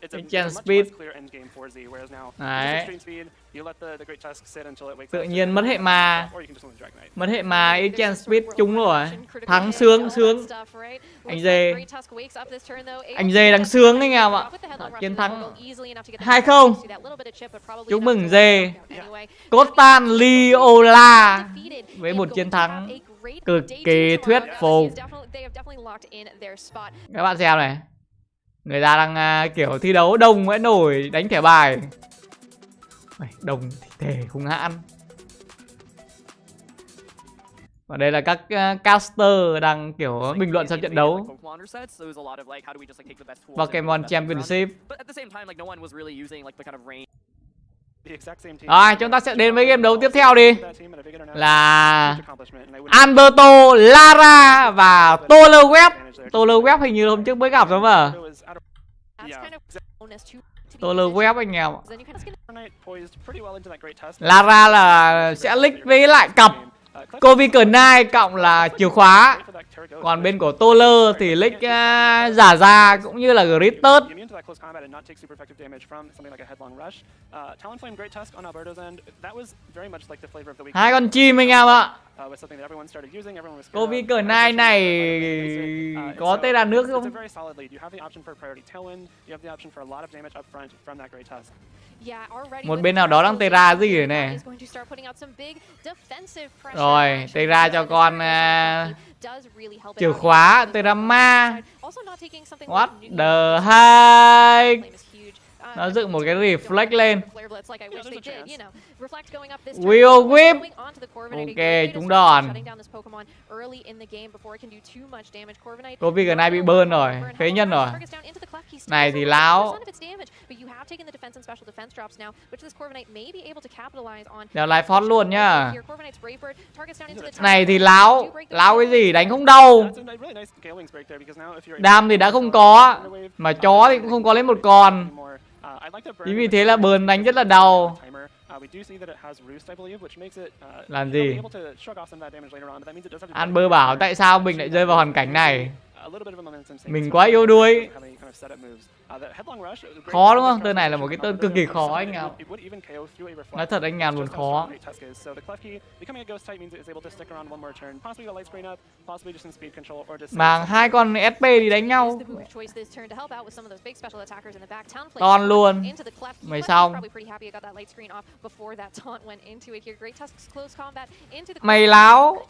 it's a
Chance
much
speed.
less clear end game for Z. Whereas now,
Đấy.
with extreme speed, you let the Great Tusk sit until it wakes
Tự
up.
nhiên mất hệ mà.
Or you can just win the Dragonite.
Mất hệ mà ấy chance speed trúng rồi. Thắng sướng sướng. Anh Dê. Anh Dê đang sướng anh em ạ. Chiến thắng 2-0. Chúc mừng Dê. Cotan Liola với một chiến thắng cực kỳ thuyết phục. Các bạn xem này, người ta đang kiểu thi đấu đồng vẫn nổi đánh thẻ bài. Đồng thì thể không hãn. Và đây là các caster đang kiểu bình luận sau trận đấu Pokemon Championship. Rồi, chúng ta sẽ đến với game đấu tiếp theo đi. Là Alberto Lara và Tolerweb. Tolerweb hình như hôm trước mới gặp đúng không? Tolerweb anh em ạ. Lara là sẽ link với lại cặp Covic9 cộng là chìa khóa. Còn bên của Toler thì link giả ra cũng như là Gritter. Hai con chim anh em ạ. Covic9 này có tên là nước không? Một bên nào đó đang Terra gì rồi này. Rồi, Terra cho con chìa khóa Terrama. What the heck? Nó dựng một cái reflect lên. Will Whip. Ok, trúng đòn. Covic9 bị burn rồi, phế nhân rồi. Này thì láo. Đeo life force luôn nhá. Này thì láo. Láo cái gì, đánh không đau. Đam thì đã không có. Mà chó thì cũng không có lấy một con. Chính vì thế là burn đánh rất là đau. Làm gì? Amber bảo tại sao mình lại rơi vào hoàn cảnh này. Mình quá yếu đuối. Khó đúng không? Tên này là một cái tên cực kỳ khó anh ạ. Nói thật anh Nhàn luôn khó. Mang hai con SP đi đánh nhau. Con luôn. Mày xong. Mày láo.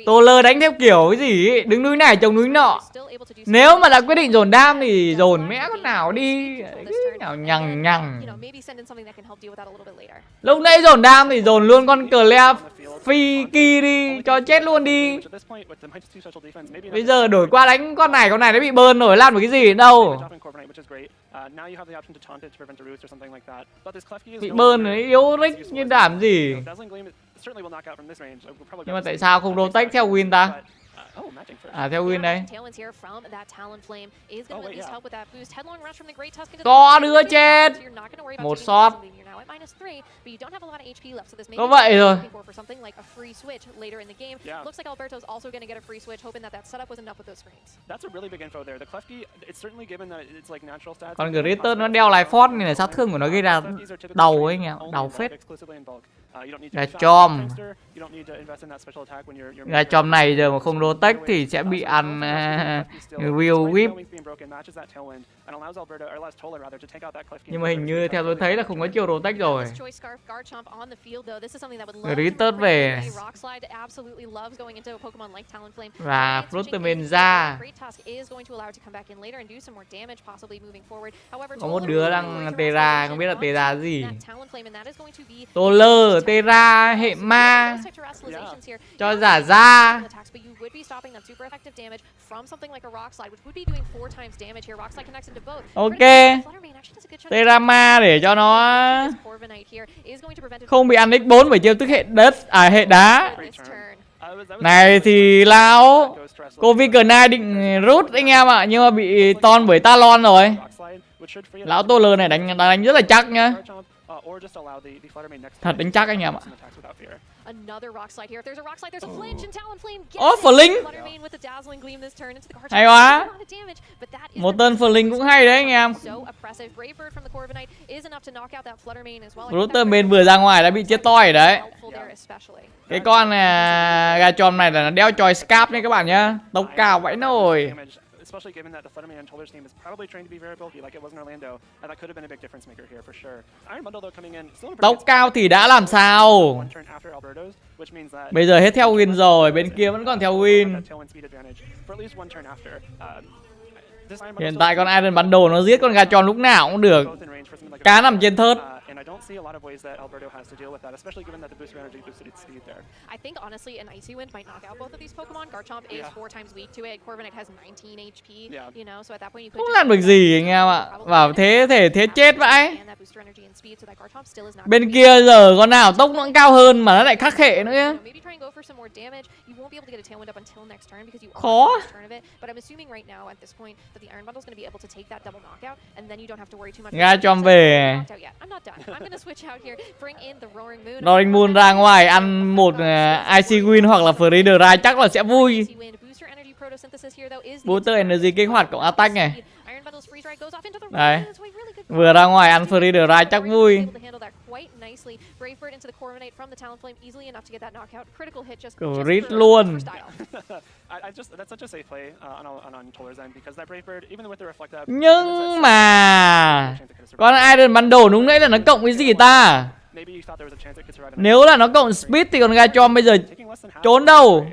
Toler đánh theo kiểu cái gì ấy. Đứng núi này trồng núi nọ. Nếu mà đã quyết định dồn đam thì dồn mẽ con nào đi. Cái nào nhằng nhằng. Lúc nãy dồn đam thì dồn luôn con Claire Phi Ki đi. Cho chết luôn đi. Bây giờ đổi qua đánh con này nó bị burn rồi. Làm được cái gì đâu. Bị burn rồi yếu rích như đảm gì. Nhưng mà tại sao không rotate theo win ta? À theo win đây. Có đứa chết. Một shot. Có vậy rồi. Còn Gritter nó đeo lại force này là sát thương của nó gây ra đầu ấy nhỉ, đầu phết. Gà chòm này giờ mà không rotate thì sẽ bị ăn Will Whip. Nhưng mà hình như theo tôi thấy là không có chiều rotate rồi. Gritter về. Và Fluttermane ra. Có một đứa đang Terra, không biết là Terra gì. Toller, Tera, hệ ma, cho giả ra. Ok, Terama để cho nó không bị ăn x4 bởi chiêu thức hệ đất, hệ đá. Này thì lão Covid-19 định rút anh em ạ, nhưng mà bị ton bởi Talon rồi. Lão Toller này đánh rất là chắc nhá. Thật đánh chắc anh em ạ. Fling. Hay quá. Một tên Fling cũng hay đấy anh em. Router bên vừa ra ngoài đã bị chết toi đấy. Cái con gà tròn này là nó đeo choi Scarlet nha các bạn nhá. Tốc cao vãi nồi.
Especially given that the Flutterman Toller's team is probably trained to be very bulky like it was in Orlando, and that could have been a big difference maker here for sure. Iron Bundle though coming in still
tốc cao thì đã làm sao? Bây giờ hết theo win rồi, bên kia vẫn còn theo win. Hiện tại con Iron Bundle nó giết con gà tròn lúc nào cũng được. Cá nằm trên thớt.
And I don't see a lot of ways that Alberto has to deal with that, especially given that the booster energy boosted its speed there.
I think honestly an Icy Wind might knock out both of these Pokemon. Garchomp is 4 times weak to it. Corviknight has 19 HP, you know, so at that point you could
không làm được gì anh em ạ. Vào thế chết vãi. Bên kia giờ con nào tốc nó cũng cao hơn mà nó lại khắc hệ nữa nhá. Khó. Ga cho về. Roaring Moon ra ngoài ăn một IC Win hoặc là Freeder Ride chắc là sẽ vui. Booster Energy kích hoạt cộng attack này. Đấy. Vừa ra ngoài ăn Freeder Ride chắc vui. Crit luôn. Nhưng mà con Iron Bundle đúng nãy là nó cộng cái gì ta? Nếu là nó cộng speed thì còn Garchomp bây giờ trốn đâu?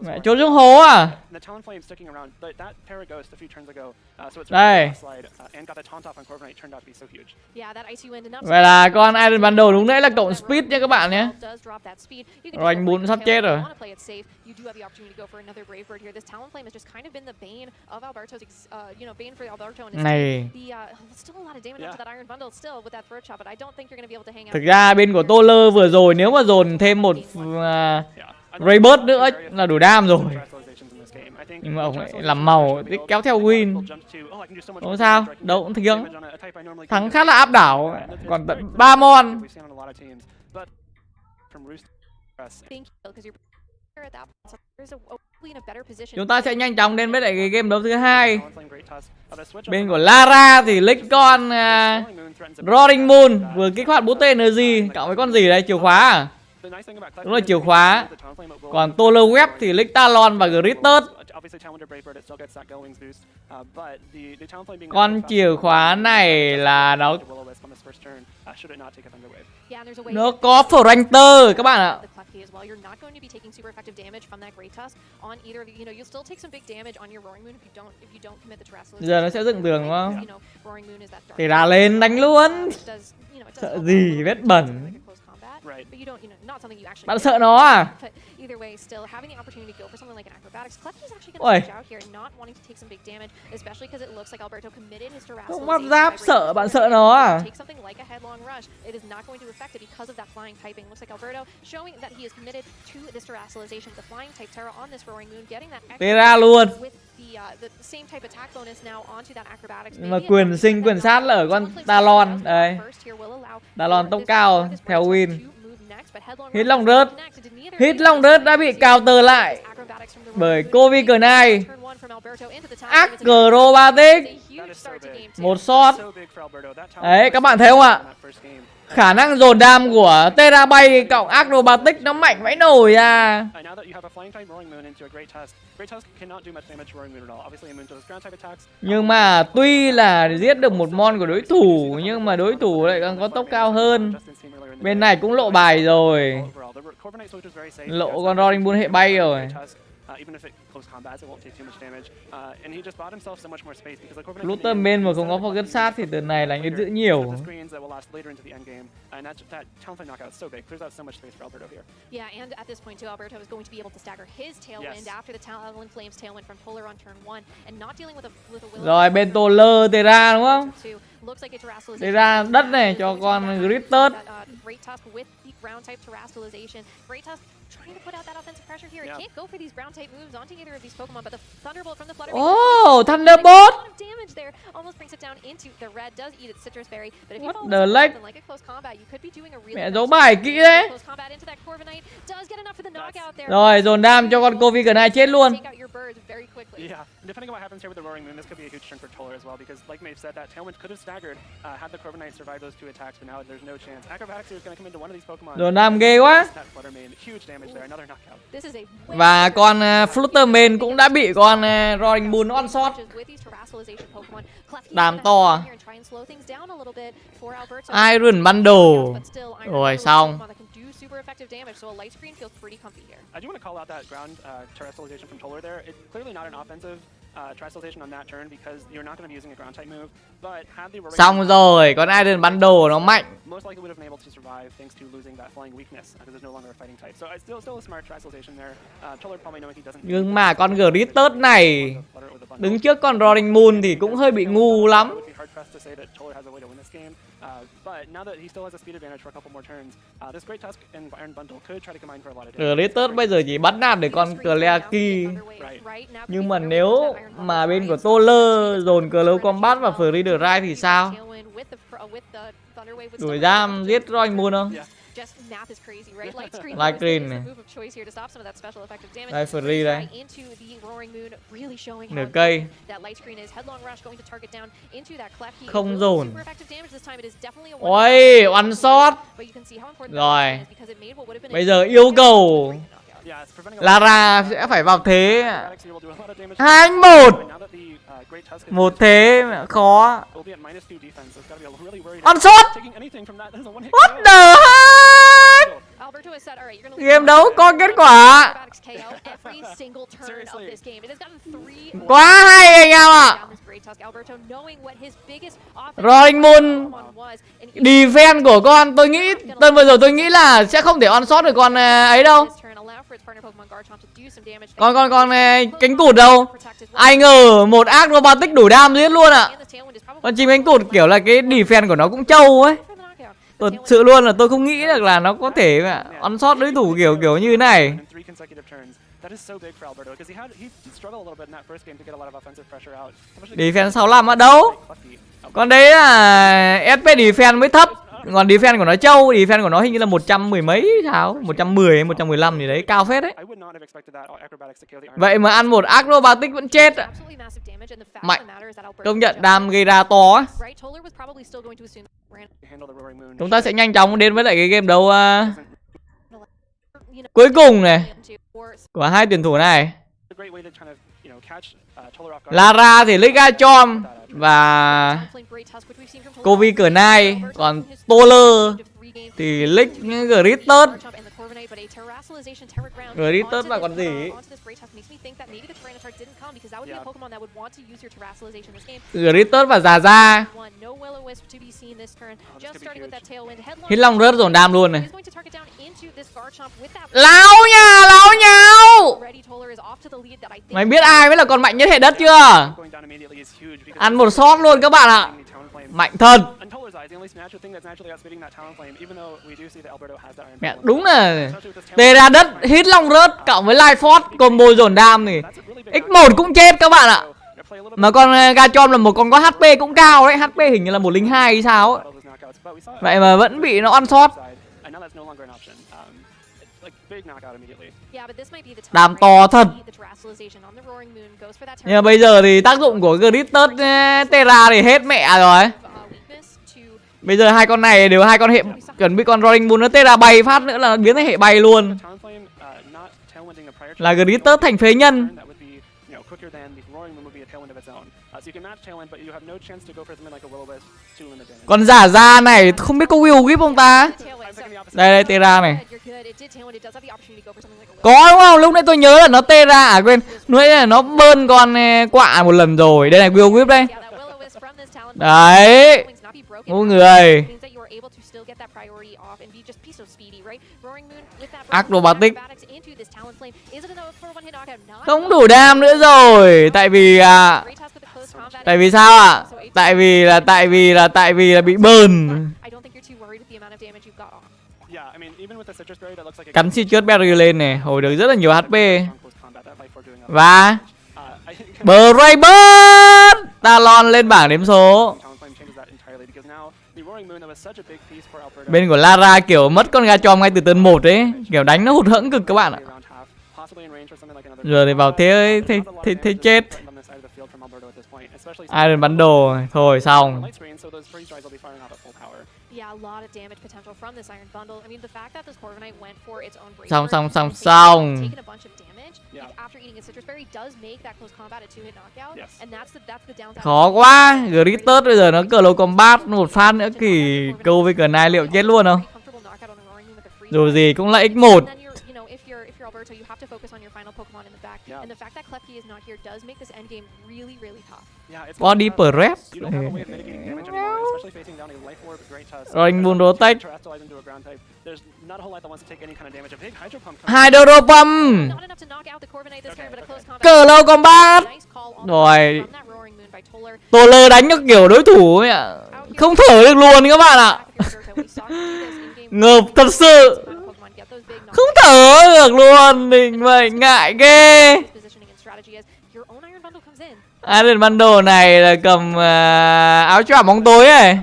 Mẹ trốn xuống hố à? Đây. Vậy là con Iron Bundle đúng nãy là cộng speed nha các bạn nhé. Rồi anh muốn sắp chết rồi. Này. Thực ra bên của Toller vừa rồi nếu mà dồn thêm một Raybird nữa là đủ đam rồi. Nhưng mà ông ấy làm màu kéo theo win. Không sao, đâu cũng thiêng. Thắng khá là áp đảo. Còn tận 3 mon. Chúng ta sẽ nhanh chóng đến với lại cái game đấu thứ hai. Bên của Lara thì lick con Roaring Moon vừa kích hoạt booster energy cộng với con gì đây, chìa khóa à? Đúng là chìa khóa. Còn Toller Web thì lick Talon và Gritter. Con chìa khóa này là nó có Franter các bạn ạ. Giờ nó sẽ dựng tường đúng không? Thì ra lên đánh luôn. Sợ gì vết bẩn. Bạn sợ nó à? Ôi. Không áp giáp sợ, bạn sợ nó à? Tera luôn. Nhưng mà quyền sinh quyền sát là ở con Talon. Đây. Talon tốc cao theo win. Hit long rớt. Hit long rớt đã bị counter lại bởi Covid-19. Acrobatic. Một shot. Đấy các bạn thấy không ạ? Khả năng dồn đam của Terabyte cộng Acrobatic nó mạnh vãi nồi à. Nhưng mà tuy là giết được một mon của đối thủ nhưng mà đối thủ lại còn có tốc cao hơn. Bên này cũng lộ bài rồi. Lộ con Roaring Bull hệ bay rồi.
even if it close combats, it won't take too much damage. And he just bought himself so much more space because like Corviknight
Luther main mà không có focus sát thì từ này là như giữ nhiều.
screens that will last later into the end game, and that Talonflame knockout is so big, clears out so much space for Alberto here.
Yeah, and at this point too, Alberto is going to be able to stagger his tailwind after the Talonflame's tailwind from Polar on turn 1, and not dealing with a Willow.
Rồi bên Toller Terra đúng không?
Looks like a Terrastalization.
Terra đất này cho con Gritter.
Great Tusk with the ground type Terrastalization. Great Tusk trying to put out that offensive pressure here. It can't go for these ground type moves onto either of these Pokemon, but the Thunderbolt from the Flutter.
Oh, Thunderbolt!
A lot of damage there. Almost brings it down into the red. Does eat its Citrus Berry, but if you
What
follow
the
something
like?
like a close combat, you could be doing a really
Mẹ giấu bài kỹ đấy.
close combat into that Corviknight. Does get enough for the knockout there.
Rồi dồn đam cho con Corviknight chết luôn.
Take out your birds very quickly.
Yeah, depending on what happens here with the Roaring Moon, this could be a huge turn for Toller as well, because like Maeve said, that Tailwind could have staggered had the Corviknight survived those 2 attacks, but now there's no chance. Acrobatics is going to come into one of these Pokemon.
Dồn đam ghê quá.
That Flutter Mane, huge damage there, another knockout.
This is a
Và con Flutter Main cũng đã bị con Roaring Moon on shot. Đam to. Iron Bundle. Rồi xong.
I do want to call out that ground terrestrialization from Toller there. It's clearly not an offensive terrestrialization on that turn because you're not going to be using a ground type move. But had the
Xong rồi, con Iron Bundle nó mạnh.
most likely would have been able to survive thanks to losing that flying weakness because there's no longer a fighting type. So it's still a smart terrestrialization there. Toller probably knowing he doesn't.
Nhưng mà con Gritter này đứng trước con Roaring Moon thì cũng hơi bị ngu lắm.
But now that he still has a speed advantage for a couple more turns, this Great Tusk and Iron Bundle could try to combine for a lot of damage.
Gritter bây giờ chỉ bắt nạt được con Cleaki. Nhưng mà nếu mà bên của Toller dồn Cloud Combat và Free Drive thì sao? Đuổi giam giết Roaring Moon không?
Just math is crazy, right? Light screen
Light
is
green
the
này.
move of choice here to stop some of that special effective damage.
Đây Free đây.
Into the Roaring Moon, really showing
Nửa
how
cây.
that light screen is. Headlong rush going to target down into that Clefkey.
Không dồn.
Super effective damage this time. It is definitely a
Ôi, one shot.
But you can see how important
Rồi.
that is because it made what would have been
Bây giờ yêu cầu Lara sẽ phải vào thế 2-1. Một thế khó. One shot. What the heck?
Alberto has said, all right, you're gonna
Game đấu có kết quả.
every single turn of this game. It has gotten 3
Quá hay anh em ạ. Roaring Moon defense của con tôi nghĩ tuần vừa rồi tôi nghĩ là sẽ không thể on shot được con ấy đâu. Con cánh cụt đâu. Ai ngờ một acrobatic đủ đam giết luôn ạ. Con chim cánh cụt kiểu là cái defense của nó cũng trâu ấy. Thật sự luôn là tôi không nghĩ được là nó có thể on shot đối thủ kiểu như thế này. Defense 65 ở đâu? Còn đấy là SP defense mới thấp. Còn defense của nó trâu, defense của nó hình như là 100 mười mấy sao? 110 hay 115 gì đấy, cao phết đấy. Vậy mà ăn một acrobatic vẫn chết ạ. Mạnh. Công nhận đam gây ra to á. Chúng ta sẽ nhanh chóng đến với lại cái game đấu cuối cùng này của hai tuyển thủ này. Lara thì Ligachom và Corviknight, còn Toller thì Lick Gritter. Gritter là còn gì? Gritter và Già Gia. Hít long rớt dồn đam luôn này. Láo nhào. Mày biết ai mới là con mạnh nhất hệ đất chưa? Ăn một shot luôn các bạn ạ. Mạnh thật. Mẹ đúng là tê ra đất hít long rớt cộng với light force combo dồn đam thì x1 cũng chết các bạn ạ. Mà con Gachom là một con có HP cũng cao đấy, HP hình như là 102 hay sao ấy. Vậy mà vẫn bị nó on shot. Đam to thật. Nhưng mà bây giờ thì tác dụng của Gritter Terra thì hết mẹ rồi. Bây giờ hai con này đều hai con hệ, chuẩn bị con Roaring Moon nó Terra bay phát nữa là biến thành hệ bay luôn. Là Gritter thành phế nhân. Còn Giả Gia này không biết có will whip không ta? Đây Tera này.
You're good. It did tail and it does have the opportunity to go for something like a
Có đúng không? Lúc nãy tôi nhớ là nó Tera à quên. Lúc nãy là nó bơn con quạ một lần rồi. Đây này Will Whip đây.
yeah, that will-o-wisp from this talent.
Đấy.
Wings not be broken.
Mỗi người.
Means that you are able to still get that priority off and be just be so speedy, right? Roaring Moon with that
Acrobatic.
acrobatics into this talent flame. Is it enough for one hit knockout? Not
Không đủ đam nữa rồi. Tại vì
great task with the close combat.
tại vì sao ạ? Tại vì là bị bơn.
I don't think you're too worried with the amount of damage you've got off.
Yeah, I mean, even with the citrus berry, that looks like a
Cắn Citrus Berry lên này, hồi được rất là nhiều HP. Và Braybird Talon lên bảng đếm số. Bên của Lara kiểu mất con gà chòm ngay từ turn 1 ấy, kiểu đánh nó hụt hẫng cực các bạn ạ. Giờ thì vào thế chết. Iron Bundle thôi xong.
Yeah, a lot of damage potential from this Iron Bundle. I mean, the fact that this Corviknight went for its own bravery,
Xong.
taking a bunch of damage,
Yeah.
like, after eating a citrus berry does make that close combat a two-hit knockout,
Yes.
and that's the downside.
Khó quá, Gritus bây giờ nó cờ low combat một phát nữa thì câu với cờ này liệu chết luôn không?
Comfortable knockout on the Roaring Moon with the freeze
Dù
drive.
gì cũng là X1.
And then if you're Alberto, you have to focus on your final Pokemon in the back.
Yeah.
And the fact that Klefki is not here does make this endgame really, really tough.
Body prep. Roaring Moon Protect. Hydro Pump.
Not enough to knock out the Corviknight this turn, but a close combat.
Cờ low combat.
Nice call on
Rồi.
from that Roaring Moon by Toller.
Toller đánh nó kiểu đối thủ ấy ạ. Không thở được luôn các bạn ạ. Ngợp thật sự. Không thở được luôn. Mình vậy ngại ghê. Iron Bundle này là cầm áo choàng bóng tối ấy.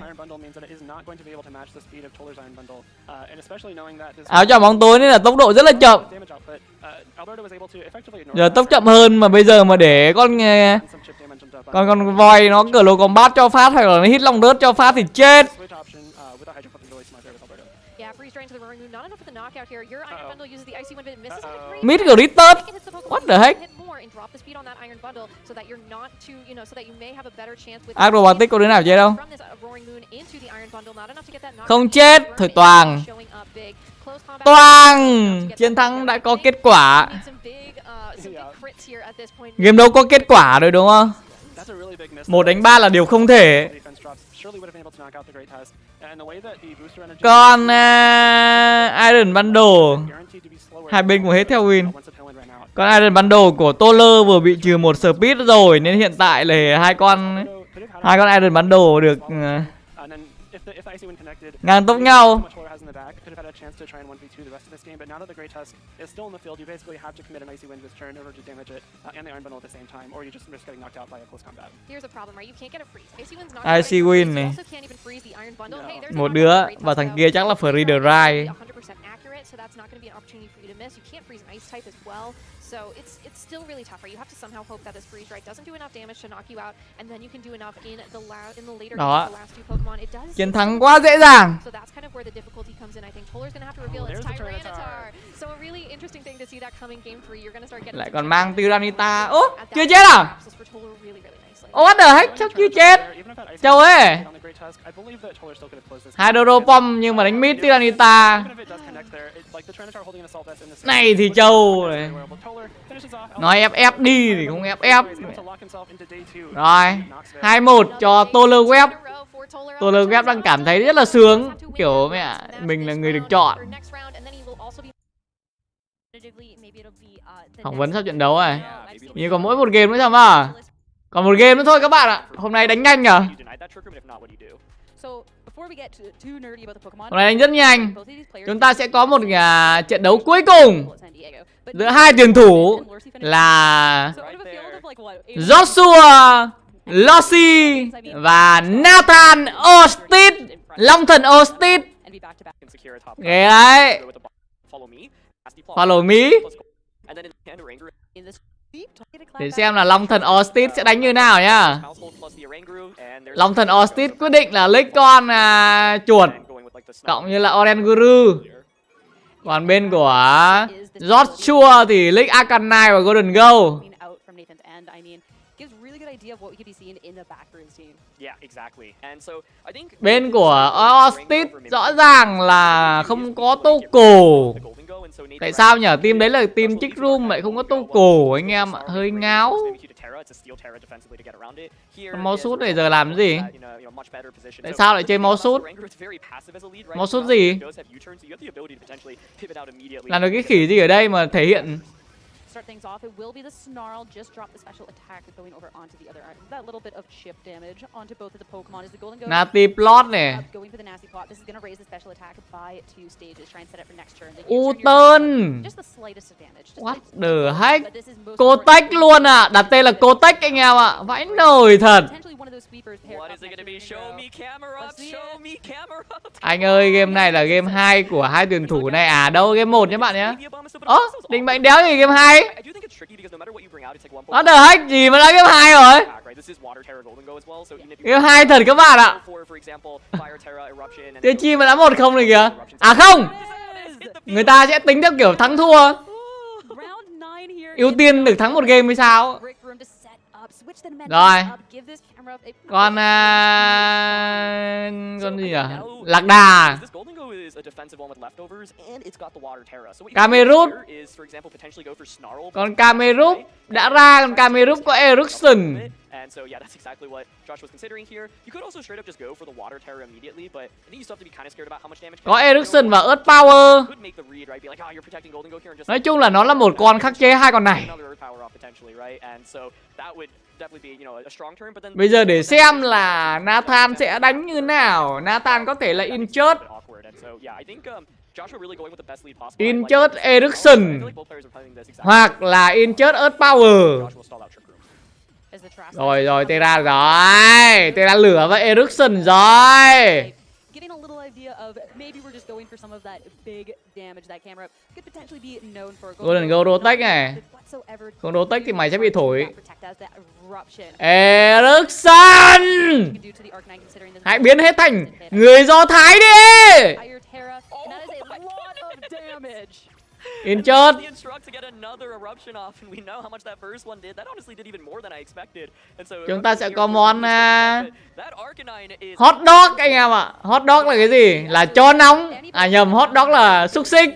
Áo choàng bóng tối nên là tốc độ rất là chậm. Giờ tốc chậm hơn mà bây giờ mà để con voi nó cờ lô combat cho phát hay là nó hit long rớt cho phát thì chết. Mid Gritus. What the heck? Acrobatic có đứa nào chết không? Không chết. Thôi toàn. Toàn. Chiến thắng đã có kết quả. Game đấu có kết quả rồi đúng không? 1-3 là điều không thể. Con Iron Bundle hai bên cùng hết theo win. Con Iron Bundle của Toller vừa bị trừ 1 speed rồi nên hiện tại là hai con Iron Bundle được ngang tốc nhau. IC win này. Một đứa và thằng kia chắc là Free the Ride.
So it's still really tough, right? You have to somehow hope that this freeze right doesn't do enough damage to knock you out, and then you can do enough in the later games, the last two Pokemon. It does.
Chiến thắng quá dễ dàng.
So that's kind of where the difficulty comes in. I think Toller's gonna have to reveal its Tyranitar. So a really interesting thing to see that coming game 3. You're gonna start getting.
Lại còn mang Tyranitar. Ô, chưa chết à? Ô, what the heck? Chắc chưa chết. Châu ấy. Hydro Pump nhưng mà đánh mid Tyranitar. Này thì Châu này. Nói FF đi thì không FF. Rồi 2-1 cho Toller Web. Toller Web đang cảm thấy rất là sướng. Kiểu mẹ mình là người được chọn. Phỏng vấn sau trận đấu này. Nhưng còn mỗi một game nữa sao mà. Còn một game nữa thôi các bạn ạ. Hôm nay đánh nhanh nhở. Hôm nay đánh rất nhanh. Chúng ta sẽ có một trận đấu cuối cùng giữa hai tuyển thủ là Joshua Lossi và Nathan Ostit. Long thần Ostit. Ghê đấy. Follow me. Để xem là Long thần Ostit sẽ đánh như nào nhá. Long thần Ostit quyết định là lấy con chuột cộng như là Orange Guru. Còn bên của Joshua thì lấy Arcanine và Golden Go.
and I mean, gives really good idea of what we could be seeing in the back for his team.
Yeah, exactly. And so I think
Bên của Austin rõ ràng là không có tô cổ. Tại sao nhỉ? Team đấy là team Chick Room lại không có tô cổ anh em ạ, hơi ngáo. Máu sút này giờ làm cái gì? Tại sao lại chơi máu sút? Máu sút gì? Làm được cái khỉ gì ở đây mà thể hiện?
Start things off, it will be the snarl, just drop the special attack going over onto the other items. That little bit of chip damage onto both of the Pokemon as the Golden Ghost
Nasty plot này.
Going for the nasty plot. This is going to raise the special attack by 2 stages. Try and set it for next turn.
Turn.
Just the slightest of damage.
What the heck? Cô tách luôn à? Đặt tên là cô tách anh em ạ. Vãi nồi thật. Anh ơi, game này là game 2 của hai tuyển thủ này à? Đâu game 1 nhé bạn nhé. Định mệnh đéo gì game 2? Nó the heck gì mà đã game 2 rồi? Game 2 thật các bạn ạ. Tiêu chi mà đã 1-0 này kìa. À không, người ta sẽ tính theo kiểu thắng thua, ưu tiên được thắng một game hay sao. Rồi, con gì nhỉ? Lạc đà. Camerút. Con Camerút đã ra, con Camerút có Erickson.
And so yeah, that's exactly what Josh was considering here. You could also straight up just go for the water terror immediately, but I think you still have to be kind of scared about how much damage.
Có Erickson và Earth Power. Nói chung là nó là một con khắc chế hai con này. Bây giờ để xem là Nathan sẽ đánh như nào. Nathan có thể là Inchurt, Inchurt Erickson, hoặc là Inchurt Earth Power. Rồi, Tera rồi. Tera lửa và Erickson rồi. Golden Go Rotex này. Không Rotex thì mày sẽ bị thổi. Erickson, hãy biến hết thành người Do Thái đi. Inchurt. Chúng ta sẽ có món hot dog anh em ạ. Hot dog là cái gì? Là chó nóng. À nhầm, hot dog là xúc xích.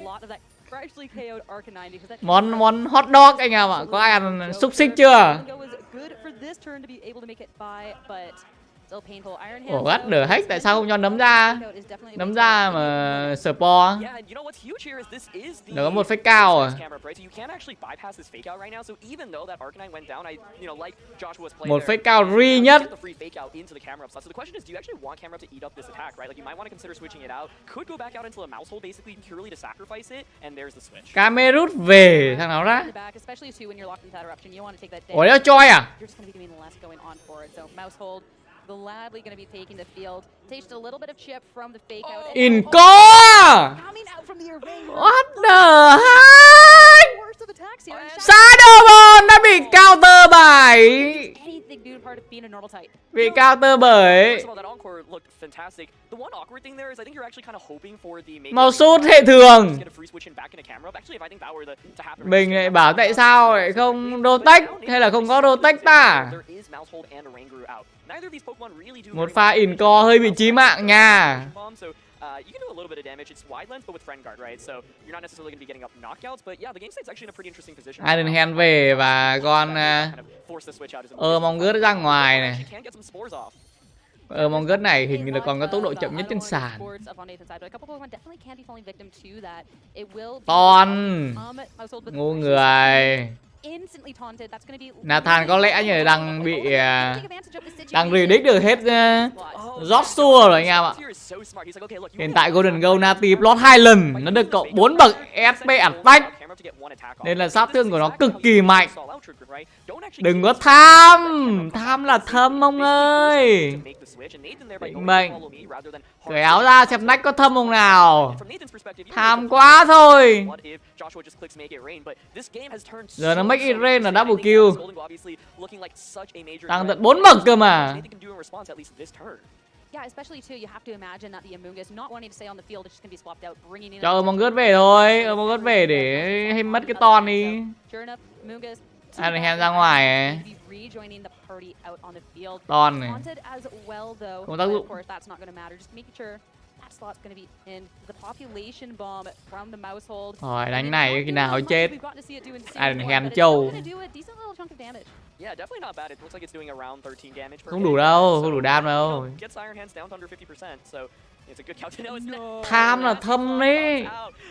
Món hot dog anh em ạ. Có ai ăn xúc xích chưa? Ủa what the heck, tại sao không cho nấm ra? Nấm ra mà spore. Nó có một fake cao à? Một fake cao ri nhất. Camerút về thằng nào ra? Ủa nó choi à?
Gladly going to be taking the field. Tasted a little bit of chip from the fake out.
Inco! What the heck? Shadowbone đã bị counter bài. Bị counter bởi màu sút hệ thường. Mình lại bảo tại sao lại không Rotex hay là không có Rotex ta? Một pha Inco hơi bị chí mạng nha. Iron Hand về và con Mongus ra ngoài này. Mongus này hình như là còn có tốc độ chậm nhất trên sàn. Ton ngu người. Nathan có lẽ như đang bị đang predict được hết Joshua rồi anh em ạ. Hiện tại Golden Go Nati plot 2 lần, nó được cộng 4 bậc SP attack, nên là sát thương của nó cực kỳ mạnh. Đừng có tham, tham là thâm ông ơi. Định mệnh. Cởi áo ra xem nách có thâm không nào. Tham quá thôi. Giờ nó make it rain là double kill. Tăng tận 4 bậc cơ mà. Cho Mongus về thôi. Mongus về để hay mất cái ton đi. Anaheim ra ngoài ấy. Ton này. Không tác dụng. Rồi đánh này khi nào chết. Anaheim châu.
Yeah, definitely not bad. It looks like it's doing around 13 damage per
Không đủ đâu, không đủ đam đâu.
Gets Iron Hands down to under 50%, so it's a good count to know.
Tham là thâm đấy.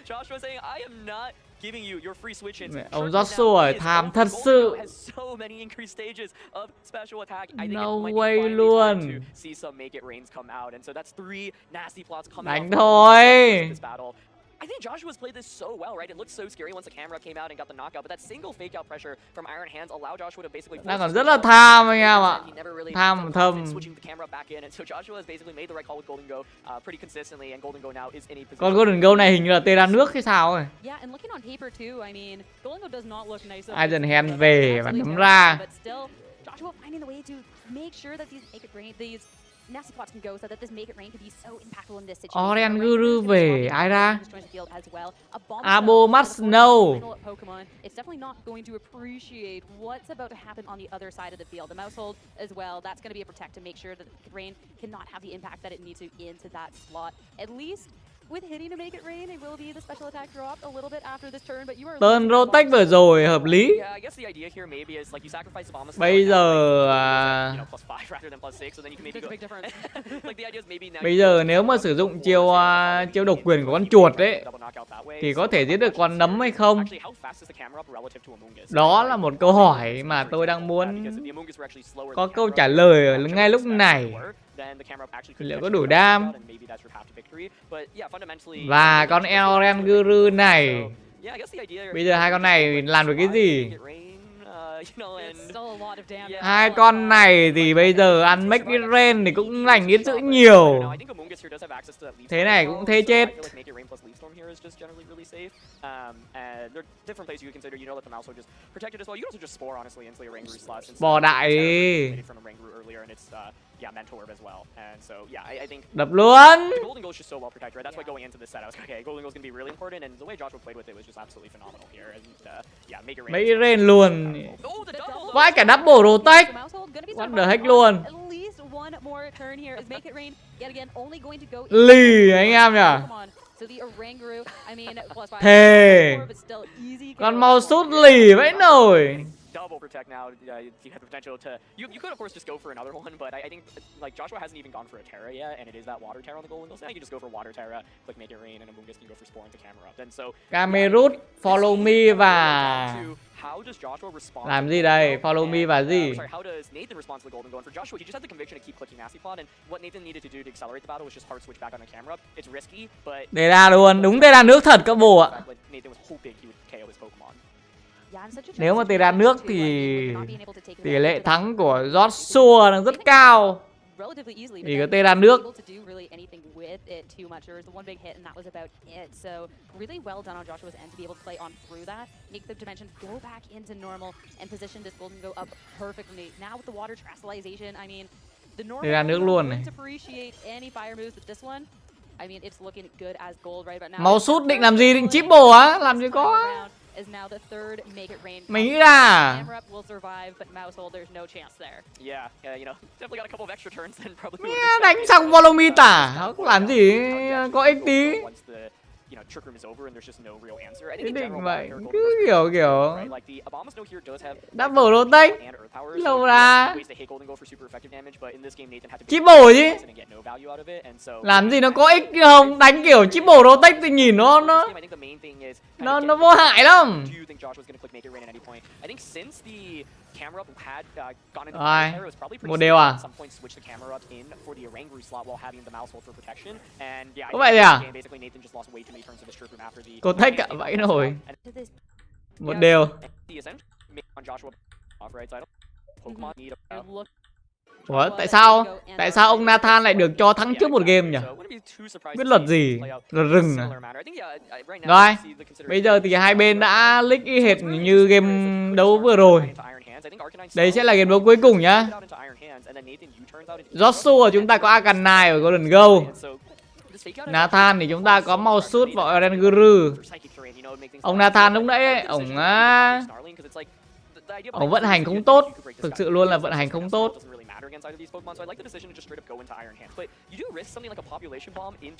Joshua saying I am not giving you your free switch-ins.
Ông Joshua tham thật sự.
So many increased stages of special attack. I think
No
it might
way
be finally
luôn.
time to see some make it rains come out, and so that's 3 nasty plots coming
Đánh
out
thôi.
this battle. I think Joshua's played this so well, right? It looked so scary once the camera came out and got the knockout, but that single fake out pressure from Iron Hands allowed Joshua to basically
Đang còn rất là tham anh em ạ. Tham thâm.
switching the camera back in, and so Joshua has basically made the right call with Golden Go pretty consistently, and Golden Go now is in a position.
Con Golden Go này hình như là tê ra nước hay sao rồi.
Yeah, and looking on paper too, I mean, Golden Go does not look nice.
Eisenhand về và đấm ra.
But still, Joshua finding the way to make sure that these make it rain, these nasty plots can go so that this make it rain can be so impactful in this situation.
Oren Guru về, ai ra? Abo must know.
Pokemon, it's definitely not going to appreciate what's about to happen on the other side of the field. The Mousehold as well, that's going to be a protect to make sure that the rain cannot have the impact that it needs to into that slot. At least with hitting to make it rain, it will be the special attack drop a little bit after this turn, but you are
Turn Rotech vừa rồi hợp lý.
Yeah, I guess the idea here maybe is like you sacrifice the bomb.
Bây giờ
+5 rather than +6, so then you can maybe go. Like the idea is maybe now.
Bây giờ nếu mà sử dụng chiêu độc quyền của con chuột ấy thì có thể giết được con nấm hay không? Đó là một câu hỏi mà tôi đang muốn có câu trả lời ở ngay lúc này. Liệu có đủ đam? Và con Oren Guru này, bây giờ hai con này làm được cái gì? Hai con này thì bây giờ ăn make it rain thì cũng lành ít dữ nhiều. Thế này cũng thế chết. Bỏ đại đi. Đập luôn. Mấy rain luôn. Vãi cả double Rotech. What the heck luôn. Lì anh em nhỉ. Thề. Con mau sút lì vãi nổi.
Double protect now. You have the potential to. You could of course just go for another one, but I think like Joshua hasn't even gone for a Terra yet, and it is that Water Terra on the Golden Ghost. Now you can just go for Water Terra, click Make It Rain, and Amoonguss can go for Spore into camera up. Then so.
Camerut, follow me và làm gì đây? Follow me và gì?
How does Nathan respond to the Golden Go? And for Joshua, he just had the conviction to keep clicking nasty plot, and what Nathan needed to do to accelerate the battle was just hard switch back on the camera. It's risky, but.
Đề ra luôn, đúng đề ra nước thật các bồ ạ.
Nathan was hoping he would KO his Pokemon.
Nếu mà tê ra nước thì tỷ lệ thắng của Joshua đang rất cao. Vì có tê ra nước. Tê ra nước luôn này. Máu sút định làm gì? Định chip bồ á? Làm gì có. Mình nghĩ là đánh xong follow me tả, không làm gì có ích tí. Thế định vậy, cứ kiểu double Rotech lâu ra chip bổ chứ. Làm gì nó có ích không? Đánh kiểu chip bổ Rotech thì nhìn nó vô hại lắm. Rồi, một điều à? Có vậy thì à? Cô thách cả vậy rồi. Một điều. Ủa, tại sao ông Nathan lại được cho thắng trước một game nhỉ? Biết luật gì? Luật rừng à? Rồi, bây giờ thì hai bên đã leak y hệt như game đấu vừa rồi. Đây sẽ là game đấu cuối cùng nhá. Joshua chúng ta có Arcanine và Golden Go. Nathan thì chúng ta có mau sút và Oren Guru. Ông Nathan lúc nãy ông Ông vận hành không tốt, thực sự luôn là vận hành không tốt.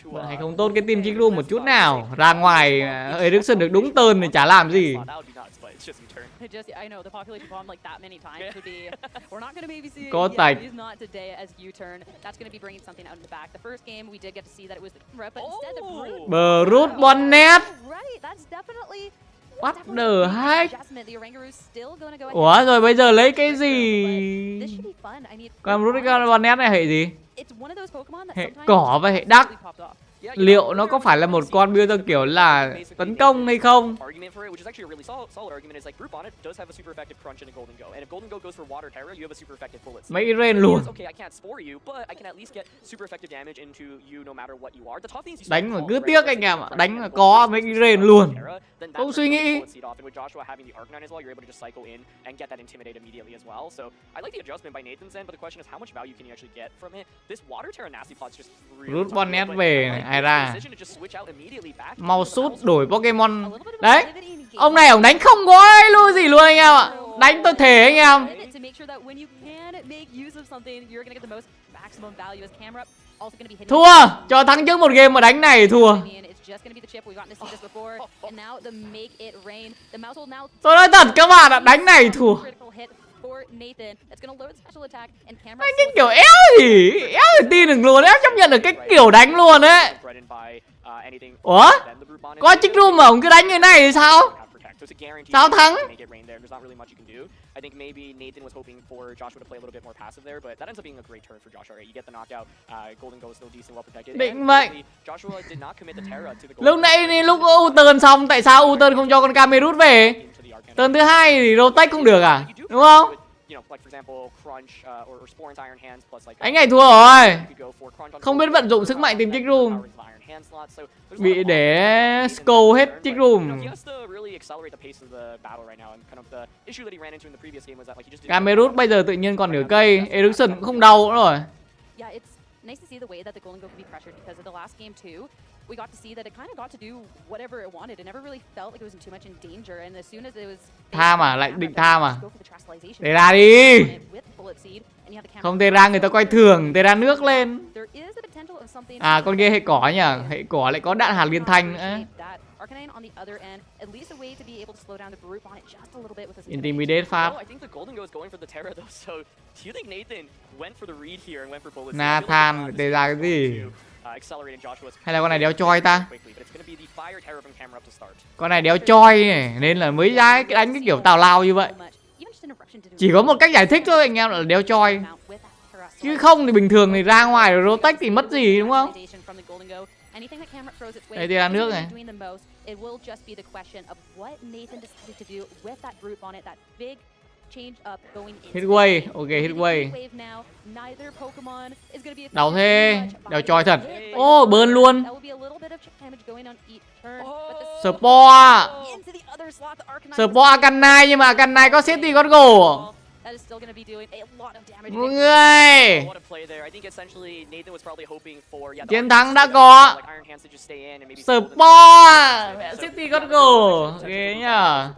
Vận hành không tốt cái team Trích Room một chút nào. Ra ngoài Ericsson được đúng tơn thì chả làm gì.
I know the population bomb like that many times would be. We're not going to maybe see.
Có
Yeah,
tạch.
at least not today as U-turn. That's going to be bringing something out in the back. The first game we did get to see that it was the rep, but instead the brute.
Brute bonnet.
Right, that's definitely.
What the heck?
Adjustment. The Orangaroos still going to go ahead.
Ủa rồi bây giờ lấy cái gì?
This should be fun. I mean,
Con Brute bonnet này hệ gì?
it's one of those Pokemon that
Hệ
sometimes
cỏ và hệ đắc.
absolutely popped off.
Liệu nó có phải là một con build theo kiểu là tấn công hay không?
Argument for it, which is actually a really solid argument, is like Brute Bonnet does have a super effective crunch and a Golden Go, and if Golden Go goes for Water Terra, you have a super effective bullet.
Mấy rain luôn.
Okay, I can't spore you, but I can at least get super effective damage into you no matter what you are. The top thing is you
Đánh mà cứ tiếc anh em ạ, đánh mà có mấy cái rain luôn. Không suy nghĩ.
And with Joshua having the Arcanine as well, you're able to just cycle in and get that Intimidate immediately as well. So I like the adjustment by Nathan's end, but the question is how much value can you actually get from it? This Water Terra Nasty Pod's just really
Brute bonnet về này, ai ra?
switch out immediately back.
Mau sút đổi Pokemon. Đấy. Ông này ông đánh không có ấy luôn gì luôn anh em ạ. Đánh tôi thề anh em.
To make sure that when you can make use of something, you're going to get the most maximum value as camera. Also going to be hitting.
Thua. Cho thắng trước một game mà đánh này thua.
It's just going to be the chip. We've gotten to see this before, and now the make it rain. The mouse will now.
Tôi nói thật các bạn ạ, đánh này thua.
Critical hit for Nathan. That's going to load special attack and camera.
Đánh cái kiểu éo thì tin được luôn, éo chấp nhận được cái kiểu đánh luôn đấy. Ủa? Có Trích Room mà ông cứ đánh như này thì sao? Sao thắng?
I think maybe Nathan was hoping for Joshua to play a little bit more passive there, but that ends up being a great turn for Joshua. Right? You get the knockout, Golden Go is still decent, well protected.
Định vậy.
Joshua did not commit the Terra to the
Lúc nãy lúc U-turn xong tại sao U-turn không cho con Camerut về? Turn thứ hai thì rotate cũng được à? Đúng không? Anh này thua rồi. Không biết vận dụng sức mạnh tìm Trích Room. Bị để skull hết Trích Room. Camerut bây giờ tự nhiên còn nửa cây, Ericsson cũng không đau nữa rồi.
Yeah, it's nice to see the way that the Golden Go can be pressured because of the last game too. We got to see that it kind of got to do whatever it wanted. It never really felt like it was in too much in danger. And as soon as it was
tha mà, lại định tha mà. Để ra đi. Không tê ra người ta coi thường, tê ra nước lên. À con kia hệ cỏ nhỉ, hệ cỏ lại có đạn hạt liên thanh nữa. Intimidate pháp. Nathan tê ra cái gì? Hay là con này đéo choi ta? Con này đéo choi này, nên là mới đánh cái kiểu tào lao như vậy. Chỉ có một cách giải thích thôi anh em là đéo choi. Chứ không thì bình thường thì ra ngoài rồi rotate thì mất gì đúng không? Đây thì là nước này. Hitway, ok Hitway. Đau thế, đéo choi thật. Ô, bơn luôn. Spore. Spore Arcanine nhưng mà Arcanine có City con gỗ. Mọi người, chiến thắng đã có. Spore City con gỗ. Ghê nhờ.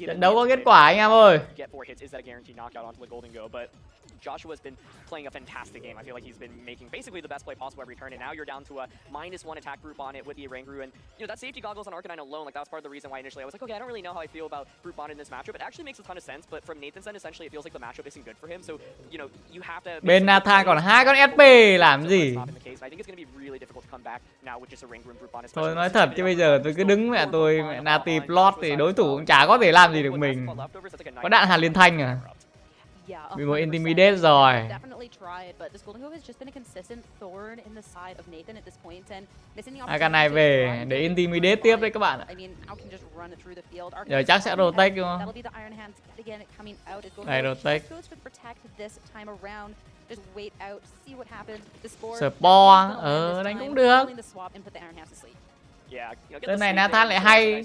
Trận đấu có kết quả anh em ơi.
Joshua's been playing a fantastic game. I feel like he's been making basically the best play possible every turn, and now you're down to a -1 attack group on it with the Oranguru, and that safety goggles on Arcanine alone, like that was part of the reason why initially I was like, okay, I don't really know how I feel about group on in this matchup. It actually makes a ton of sense, but from Nathan's end, essentially it feels like the matchup isn't good for him. So you have to.
Bên Nathan còn 2 con SP làm gì? Thôi nói thật chứ bây giờ tôi cứ đứng mẹ tôi mẹ Nati plot thì đối thủ cũng chả có thể làm gì được mình. Có đạn hạt liên thanh à? Bị một intimidate rồi. Cái này về để intimidate tiếp đấy các bạn ạ. Giờ chắc sẽ rotate đúng không? Đây rotate. Spore, đánh cũng được. Tên này Nathan lại hay.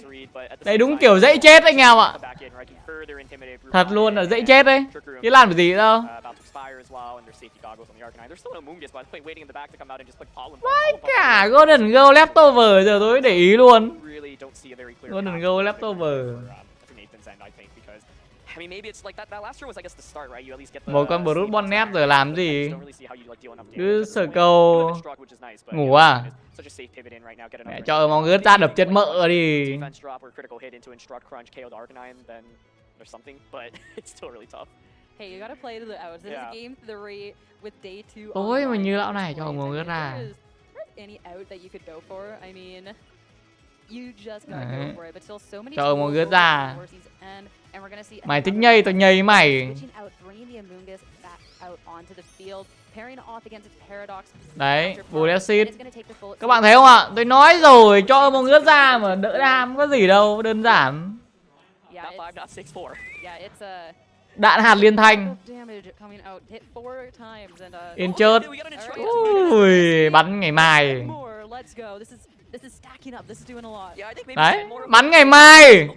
Đây đúng kiểu dễ chết anh em ạ. Thật luôn là dễ chết đấy. Chứ làm gì đâu. Vãi cả Golden Goal leftover giờ tôi mới để ý luôn. Golden Goal leftover. Một con Brute Bonnet rồi làm gì? Cứ sờ cầu ngủ à? Mẹ cho mong ướt ra đập chân mỡ đi.
Hey, you gotta play to the outs. This is game 3 with day 2.
Ôi mà như lão này cho mong ướt ra.
Any out that you could go for? I mean, you just gotta go for it. But still so many.
Cho mong ướt ra. Mày thích nhây tao nhây mày. Đấy, Bullshit. Các bạn thấy không ạ? Tôi nói rồi, cho mong ướt ra mà đỡ đam có gì đâu, đơn giản. Đạn hạt liên thanh. Yên chớt. Ui, bắn ngày mai. Đấy, bắn ngày mai.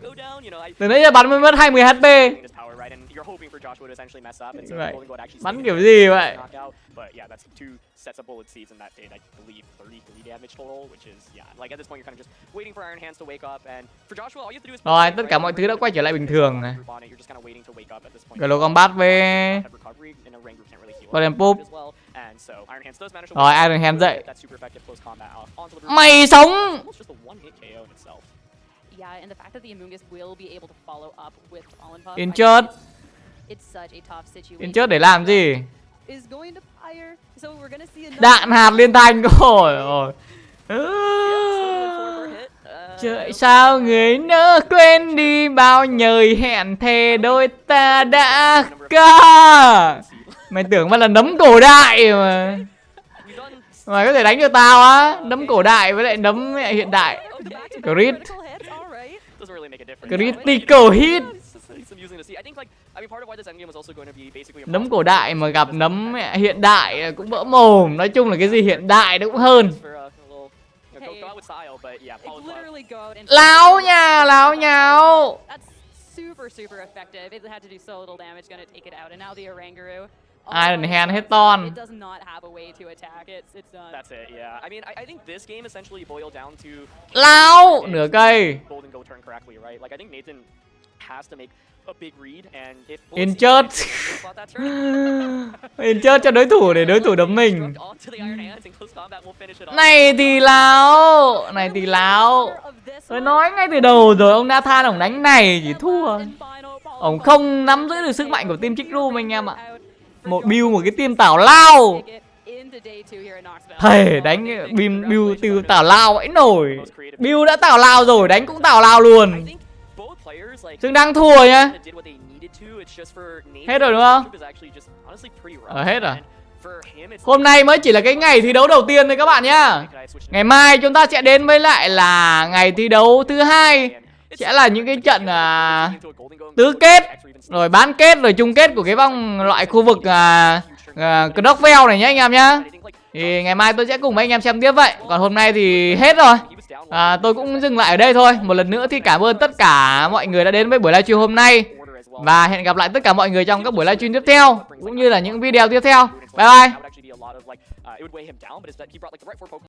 Từ nãy giờ bắn mới mất 20 HP. Vậy. Bắn kiểu gì vậy? Rồi, tất cả mọi thứ đã quay trở lại bình thường này. Global Combat với Golden Poop. Rồi, Iron Hand dậy. Mày sống. Yên chớt. Yên chớt để làm gì? Đạn hạt liên thanh. Ôi ôi. Trời sao người nỡ quên đi bao nhời hẹn thề đôi ta đã có. Mày tưởng mà là nấm cổ đại mà. Mày có thể đánh được tao á. Nấm cổ đại với lại nấm hiện đại. Crit. Critical hit. Nấm cổ đại mà gặp nấm hiện đại cũng vỡ mồm. Nói chung là cái gì hiện đại nó cũng hơn. Láo nha, láo nháo. Iron Hand hết ton. Láo nửa cây. Yên chớt. Yên chớt cho đối thủ để đối thủ đấm mình. Này thì láo. Này thì láo. Tôi nói ngay từ đầu rồi, ông Nathan ông đánh này chỉ thua. Ông không nắm giữ được sức mạnh của team Trick Room anh em ạ. Một build một cái team tảo lao. Thầy đánh build tiêu tảo lao ấy nổi. Build đã tảo lao rồi, đánh cũng tảo lao luôn. Xứng đang thua nhá. Hết rồi đúng không? Hết rồi. Hôm nay mới chỉ là cái ngày thi đấu đầu tiên thôi các bạn nhá. Ngày mai chúng ta sẽ đến với lại là ngày thi đấu thứ hai. Sẽ là những cái trận tứ kết, rồi bán kết, rồi chung kết của cái vòng loại khu vực Knoxville này nhá anh em nhá. Thì ngày mai tôi sẽ cùng với anh em xem tiếp vậy. Còn hôm nay thì hết rồi. Tôi cũng dừng lại ở đây thôi. Một lần nữa thì cảm ơn tất cả mọi người đã đến với buổi livestream hôm nay. Và hẹn gặp lại tất cả mọi người trong các buổi livestream tiếp theo, cũng như là những video tiếp theo. Bye bye.